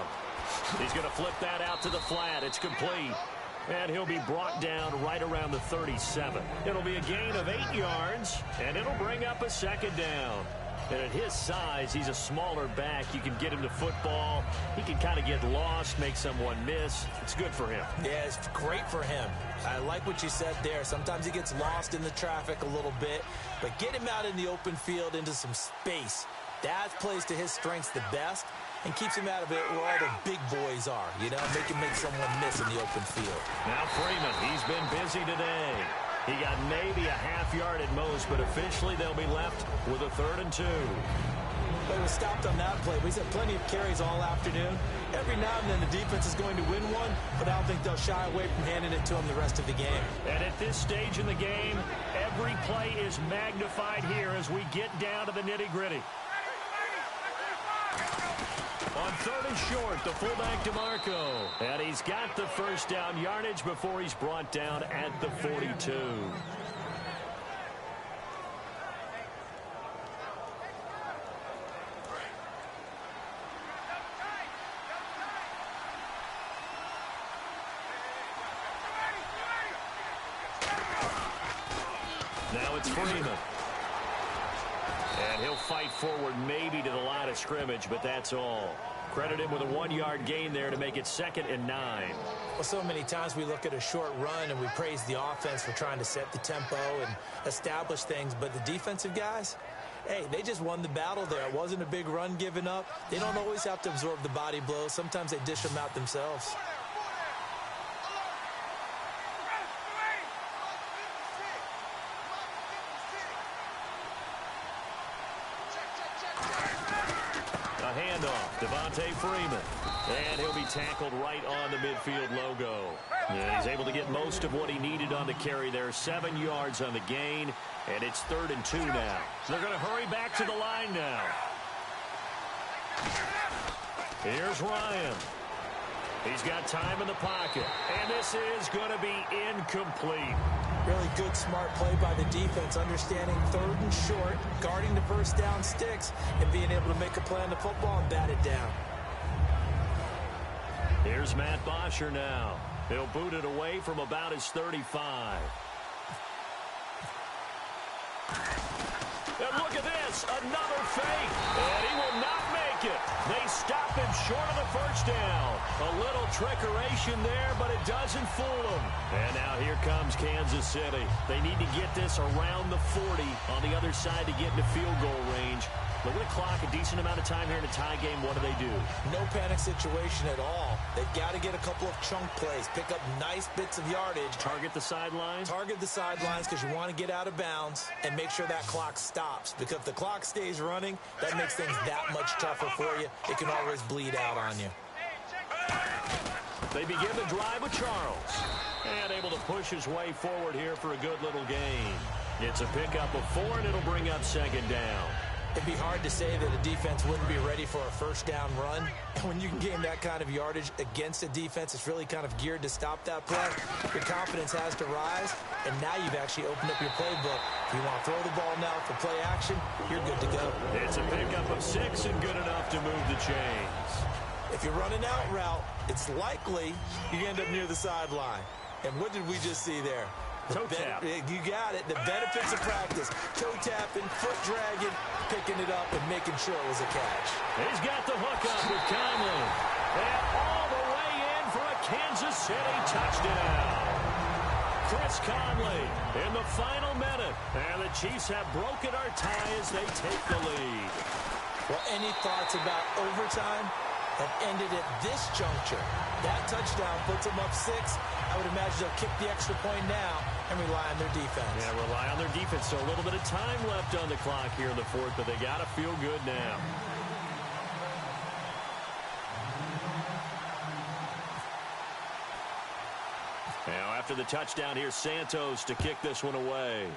He's going to flip that out to the flat. It's complete. And he'll be brought down right around the 37. It'll be a gain of 8 yards, and it'll bring up a 2nd down. And at his size, he's a smaller back. You can get him to football. He can kind of get lost, make someone miss. It's good for him. Yeah, it's great for him. I like what you said there. Sometimes he gets lost in the traffic a little bit, but get him out in the open field into some space. That plays to his strengths the best and keeps him out of it where all the big boys are, you know, make someone miss in the open field. Now Freeman, he's been busy today. He got maybe a half yard at most, but officially they'll be left with a 3rd and 2. But he was stopped on that play. He's had plenty of carries all afternoon. Every now and then the defense is going to win one, but I don't think they'll shy away from handing it to him the rest of the game. And at this stage in the game, every play is magnified here as we get down to the nitty-gritty. On 3rd and short, the fullback DeMarco. And he's got the first down yardage before he's brought down at the 42. Now it's Freeman. And he'll fight forward maybe to the line of scrimmage, but that's all. Credit him with a 1-yard gain there to make it 2nd and 9. Well, so many times we look at a short run and we praise the offense for trying to set the tempo and establish things, but the defensive guys, hey, they just won the battle there. It wasn't a big run given up. They don't always have to absorb the body blows. Sometimes they dish them out themselves. Handoff, Devontae Freeman. And he'll be tackled right on the midfield logo. And he's able to get most of what he needed on the carry there. 7 yards on the gain, and it's 3rd and 2 now. They're going to hurry back to the line now. Here's Ryan. He's got time in the pocket, and this is going to be incomplete. Really good, smart play by the defense, understanding 3rd and short, guarding the first down sticks, and being able to make a play on the football and bat it down. Here's Matt Bosher now. He'll boot it away from about his 35. And look at this, another fake, and he will not make it. They stop him short of the first down. A little trickeration there, but it doesn't fool them. And now here comes Kansas City. They need to get this around the 40 on the other side to get into field goal range. Look at the clock, a decent amount of time here in a tie game. What do? No panic situation at all. They've got to get a couple of chunk plays, pick up nice bits of yardage. Target the sidelines? Target the sidelines because you want to get out of bounds and make sure that clock stops. Because if the clock stays running, that makes things that much tougher for you. It can always bleed out on you. They begin the drive with Charles. And able to push his way forward here for a good little gain. It's a pickup of 4, and it'll bring up 2nd down. It'd be hard to say that a defense wouldn't be ready for a first down run. And when you can gain that kind of yardage against a defense that's really kind of geared to stop that play, your confidence has to rise, and now you've actually opened up your playbook. If you want to throw the ball now for play action, you're good to go. It's a pickup of 6 and good enough to move the chains. If you run an out route, it's likely you end up near the sideline. And what did we just see there? Toe tap. You got it. The benefits of practice. Toe tapping, foot dragging, picking it up, and making sure it was a catch. He's got the hook up with Conley. And all the way in for a Kansas City touchdown. Chris Conley in the final minute. And the Chiefs have broken our tie as they take the lead. Well, any thoughts about overtime have ended at this juncture? That touchdown puts them up 6. I would imagine they'll kick the extra point now and rely on their defense. Yeah, rely on their defense. So a little bit of time left on the clock here in the fourth, but they got to feel good now. Now after the touchdown, here's Santos to kick this one away.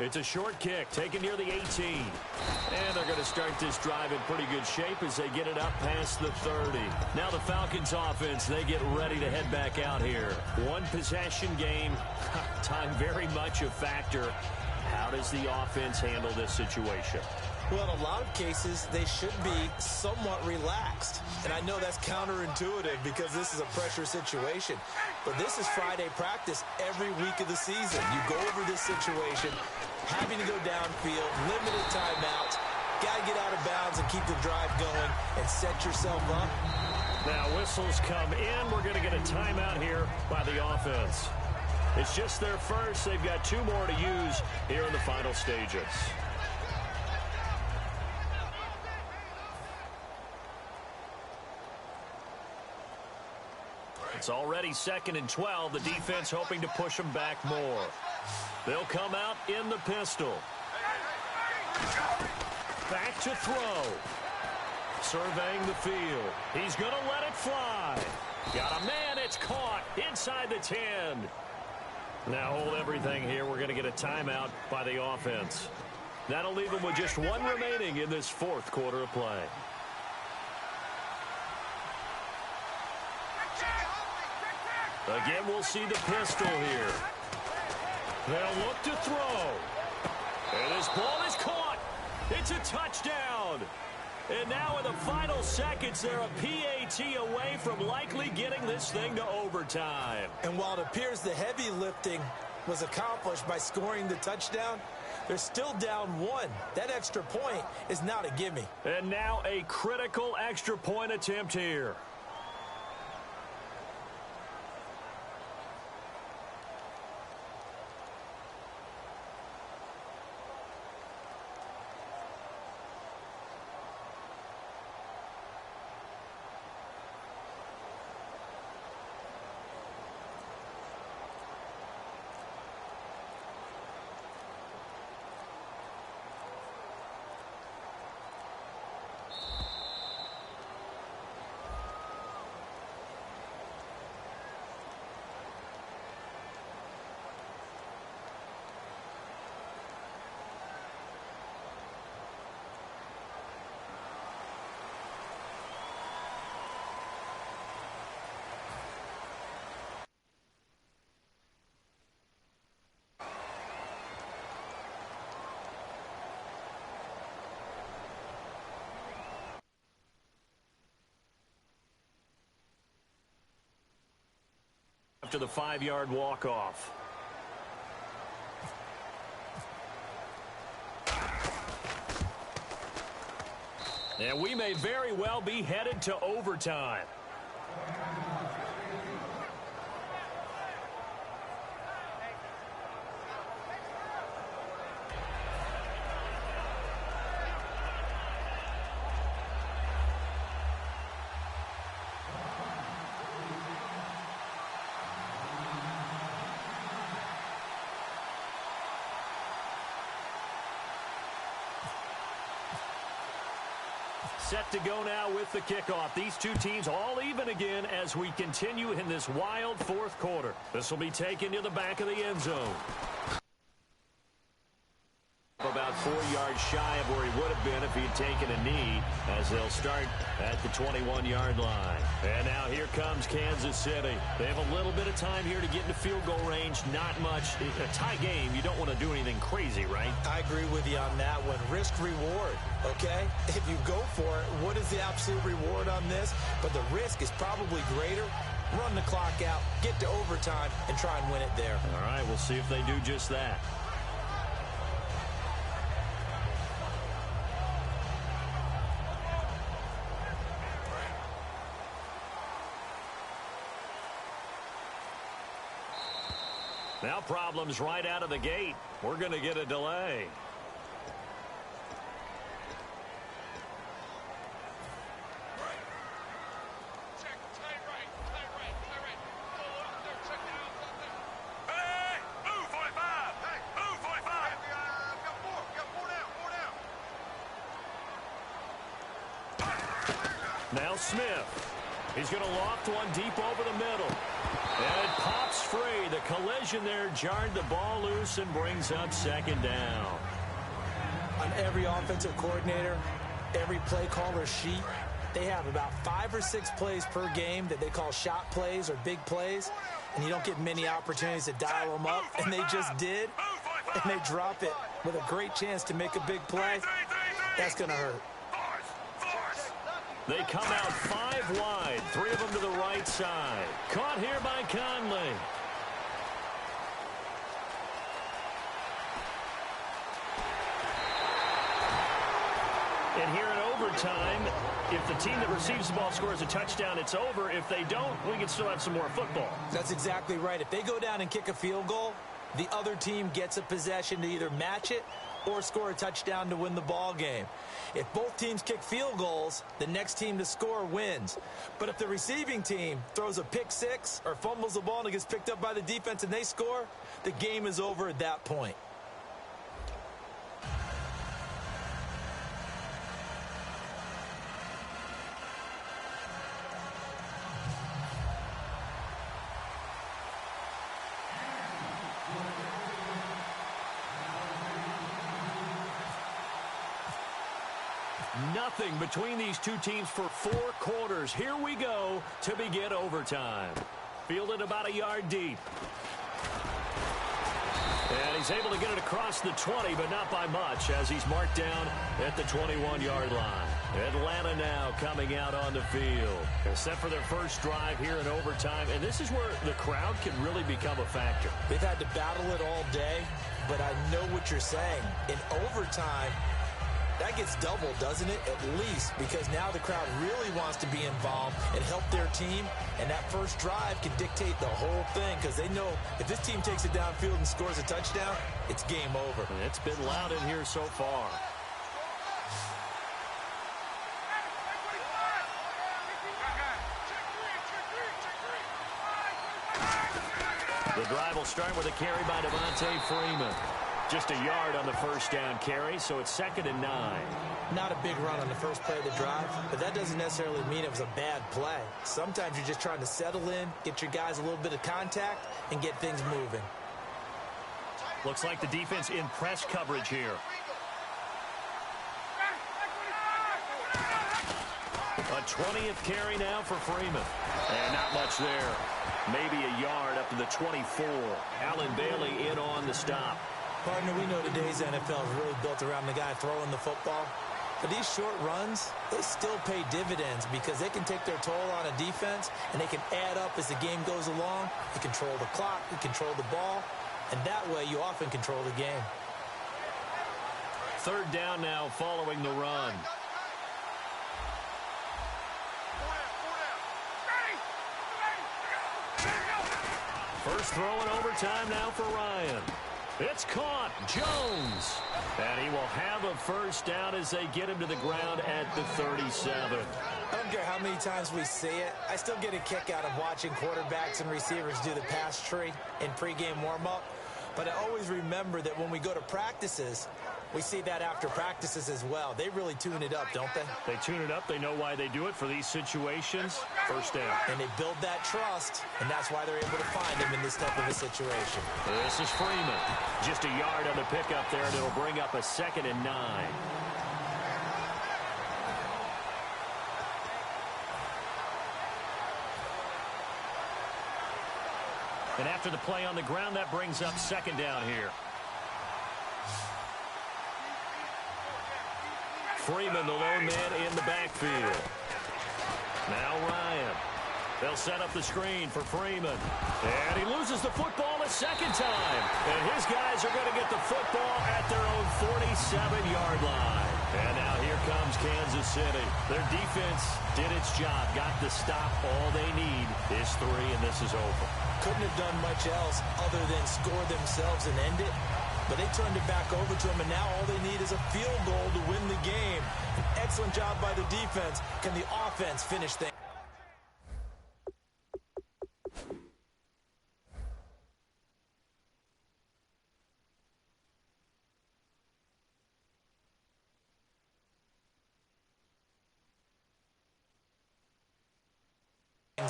It's a short kick, taken near the 18. And they're going to start this drive in pretty good shape as they get it up past the 30. Now the Falcons offense, they get ready to head back out here. One possession game, time very much a factor. How does the offense handle this situation? Well, in a lot of cases, they should be somewhat relaxed. And I know that's counterintuitive because this is a pressure situation. But this is Friday practice every week of the season. You go over this situation, having to go downfield, limited timeouts, got to get out of bounds and keep the drive going and set yourself up. Now whistles come in. We're going to get a timeout here by the offense. It's just their first. They've got 2 more to use here in the final stages. It's already 2nd and 12. The defense hoping to push them back more. They'll come out in the pistol. Back to throw. Surveying the field. He's going to let it fly. Got a man. It's caught inside the 10. Now hold everything here. We're going to get a timeout by the offense. That'll leave them with just 1 remaining in this fourth quarter of play. Again, we'll see the pistol here. They'll look to throw. And this ball is caught. It's a touchdown. And now in the final seconds, they're a PAT away from likely getting this thing to overtime. And while it appears the heavy lifting was accomplished by scoring the touchdown, they're still down 1. That extra point is not a gimme. And now a critical extra point attempt here. After the 5-yard walk-off. And we may very well be headed to overtime. Set to go now with the kickoff. These two teams all even again as we continue in this wild fourth quarter. This will be taken to the back of the end zone. About 4 yards shy of where he would have been if he had taken a knee, as they'll start at the 21-yard line. And now here comes Kansas City. They have a little bit of time here to get into field goal range. Not much. A tie game, you don't want to do anything crazy, right? I agree with you on that one. Risk-reward, okay? If you go for it, what is the absolute reward on this? But the risk is probably greater. Run the clock out, get to overtime, and try and win it there. All right, we'll see if they do just that. Now problems right out of the gate. We're going to get a delay. Now Smith. He's going to loft one deep over the middle. And it pops free. The collision there jarred the ball loose and brings up second down. On every offensive coordinator, every play caller sheet, they have about 5 or 6 plays per game that they call shot plays or big plays. And you don't get many opportunities to dial them up. And they just did. And they drop it with a great chance to make a big play. That's going to hurt. They come out 5 wide, 3 of them to the right side. Caught here by Conley. And here in overtime, if the team that receives the ball scores a touchdown, it's over. If they don't, we can still have some more football. That's exactly right. If they go down and kick a field goal, the other team gets a possession to either match it or score a touchdown to win the ball game. If both teams kick field goals, the next team to score wins. But if the receiving team throws a pick six or fumbles the ball and it gets picked up by the defense and they score, the game is over at that point. Nothing between these two teams for 4 quarters. Here we go to begin overtime. Fielded about a yard deep. And he's able to get it across the 20, but not by much, as he's marked down at the 21-yard line. Atlanta now coming out on the field. They're set for their first drive here in overtime, and this is where the crowd can really become a factor. They've had to battle it all day, but I know what you're saying. In overtime, that gets doubled, doesn't it? At least, because now the crowd really wants to be involved and help their team, and that first drive can dictate the whole thing, because they know if this team takes it downfield and scores a touchdown, it's game over. And it's been loud in here so far. The drive will start with a carry by Devontae Freeman. Just a yard on the first down carry, so it's 2nd and 9. Not a big run on the first play of the drive, but that doesn't necessarily mean it was a bad play. Sometimes you're just trying to settle in, get your guys a little bit of contact, and get things moving. Looks like the defense in press coverage here. A 20th carry now for Freeman. And not much there. Maybe a yard up to the 24. Allen Bailey in on the stop. Partner, we know today's NFL is really built around the guy throwing the football. But these short runs, they still pay dividends because they can take their toll on a defense and they can add up as the game goes along. You control the clock, you control the ball, and that way you often control the game. 3rd down now following the run. First throw in overtime now for Ryan. It's caught. Jones. And he will have a first down as they get him to the ground at the 37. I don't care how many times we see it. I still get a kick out of watching quarterbacks and receivers do the pass tree in pregame warm-up. But I always remember that when we go to practices, We see that after practices as well. They really tune it up, don't they? They tune it up. They know why they do it for these situations. First down. And they build that trust, and that's why they're able to find him in this type of a situation. This is Freeman. Just a yard on the pickup there, and it'll bring up a 2nd and 9. And after the play on the ground, that brings up 2nd down here. Freeman, the lone man in the backfield. Now Ryan. They'll set up the screen for Freeman. And he loses the football a 2nd time. And his guys are going to get the football at their own 47-yard line. And now here comes Kansas City. Their defense did its job. Got the stop. All they need is 3, and this is over. Couldn't have done much else other than score themselves and end it. But they turned it back over to him, and now all they need is a field goal to win the game. An excellent job by the defense. Can the offense finish things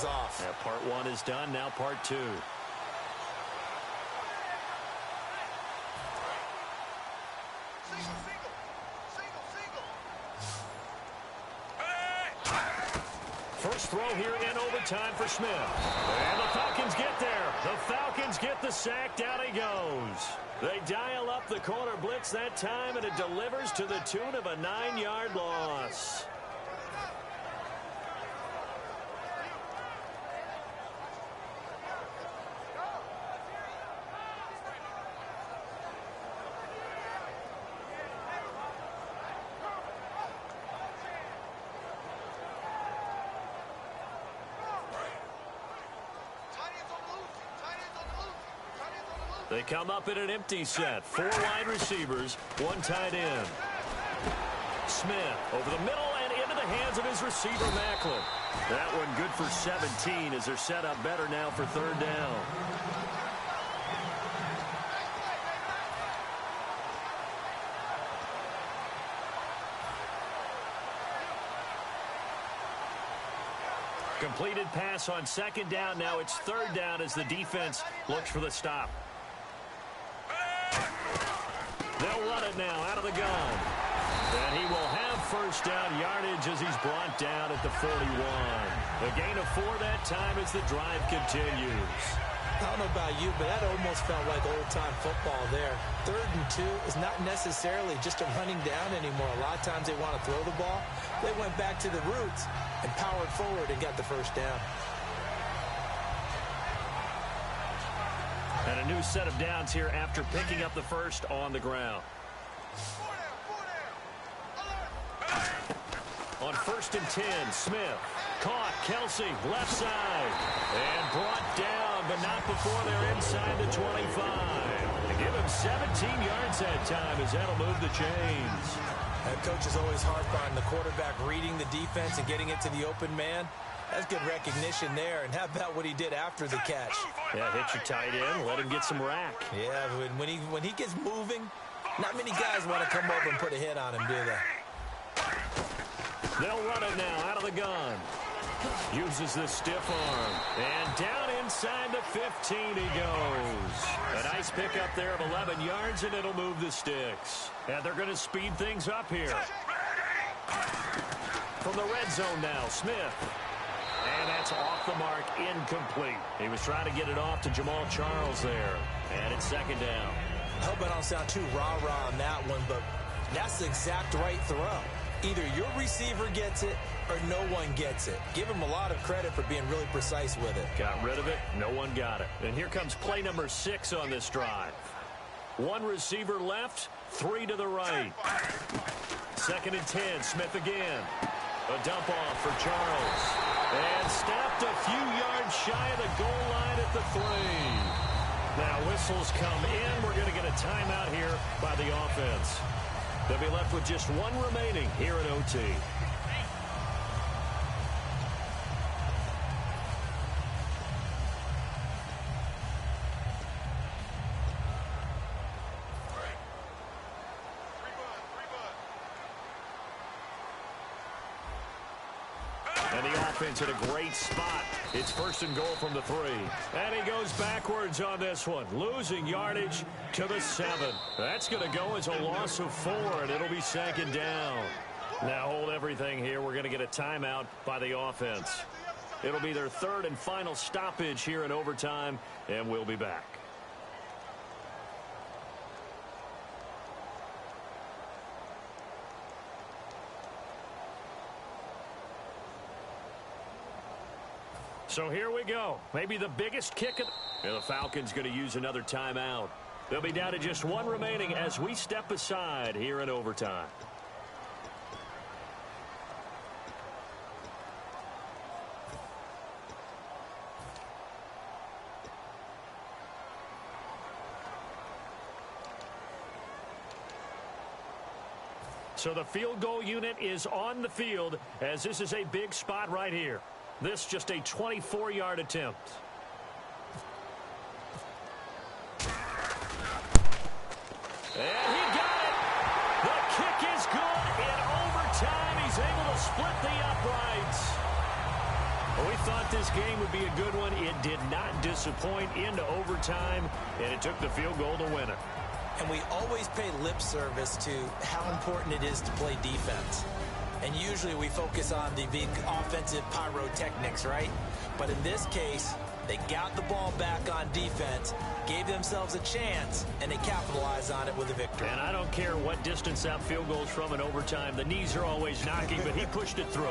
off? Yeah, part 1 is done. Now part 2. First throw here in overtime for Smith. And the Falcons get there. The Falcons get the sack. Down he goes. They dial up the corner blitz that time, and it delivers to the tune of a 9-yard loss. They come up in an empty set. 4 wide receivers, 1 tight end. Smith over the middle and into the hands of his receiver, Macklin. That one good for 17 as they're set up better now for 3rd down. Completed pass on 2nd down. Now it's 3rd down as the defense looks for the stop. They'll run it now out of the gun. And he will have 1st down yardage as he's brought down at the 41. A gain of 4 that time as the drive continues. I don't know about you, but that almost felt like old-time football there. 3rd and 2 is not necessarily just a running down anymore. A lot of times they want to throw the ball. They went back to the roots and powered forward and got the 1st down. And a new set of downs here after picking up the 1st on the ground. On 1st and 10, Smith caught Kelsey left side and brought down, but not before they're inside the 25. To give him 17 yards that time as that'll move the chains. That coach is always hard on the quarterback reading the defense and getting it to the open man. That's good recognition there. And how about what he did after the catch? Yeah, hit your tight end, let him get some rack. Yeah, when he gets moving, not many guys want to come over and put a hit on him, do they? They'll run it now out of the gun. Uses the stiff arm. And down inside the 15 he goes. A nice pickup there of 11 yards, and it'll move the sticks. And they're going to speed things up here. From the red zone now, Smith. And that's off the mark, incomplete. He was trying to get it off to Jamal Charles there. And it's 2nd down. I hope I don't sound too rah-rah on that one, but that's the exact right throw. Either your receiver gets it or no one gets it. Give him a lot of credit for being really precise with it. Got rid of it. No one got it. And here comes play number 6 on this drive. 1 receiver left, 3 to the right. 2nd and 10, Smith again. A dump off for Charles. And stopped a few yards shy of the goal line at the 3. Now whistles come in. We're going to get a timeout here by the offense. They'll be left with just 1 remaining here in OT. And the offense in a great spot. It's 1st and goal from the 3. And he goes backwards on this one, losing yardage to the 7. That's going to go as a loss of 4, and it'll be 2nd down. Now hold everything here. We're going to get a timeout by the offense. It'll be their 3rd and final stoppage here in overtime, and we'll be back. So here we go. Maybe the biggest kick. And the Falcons going to use another timeout. They'll be down to just 1 remaining as we step aside here in overtime. So the field goal unit is on the field as this is a big spot right here. This just a 24-yard attempt. And he got it. The kick is good in overtime. He's able to split the uprights. Well, we thought this game would be a good one. It did not disappoint into overtime, and it took the field goal to win it. And we always pay lip service to how important it is to play defense. And usually we focus on the big offensive pyrotechnics, right? But in this case, they got the ball back on defense, gave themselves a chance, and they capitalized on it with a victory. And I don't care what distance that field goes from in overtime. The knees are always knocking, but he pushed it through.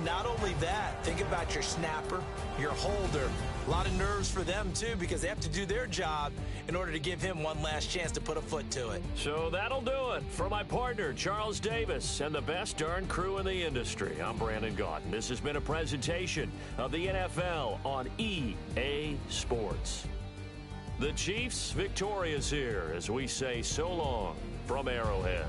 Not only that, think about your snapper, your holder. A lot of nerves for them, too, because they have to do their job in order to give him one last chance to put a foot to it. So that'll do it. For my partner, Charles Davis, and the best darn crew in the industry, I'm Brandon Gaudin. This has been a presentation of the NFL on EA Sports. The Chiefs victorious here as we say so long from Arrowhead.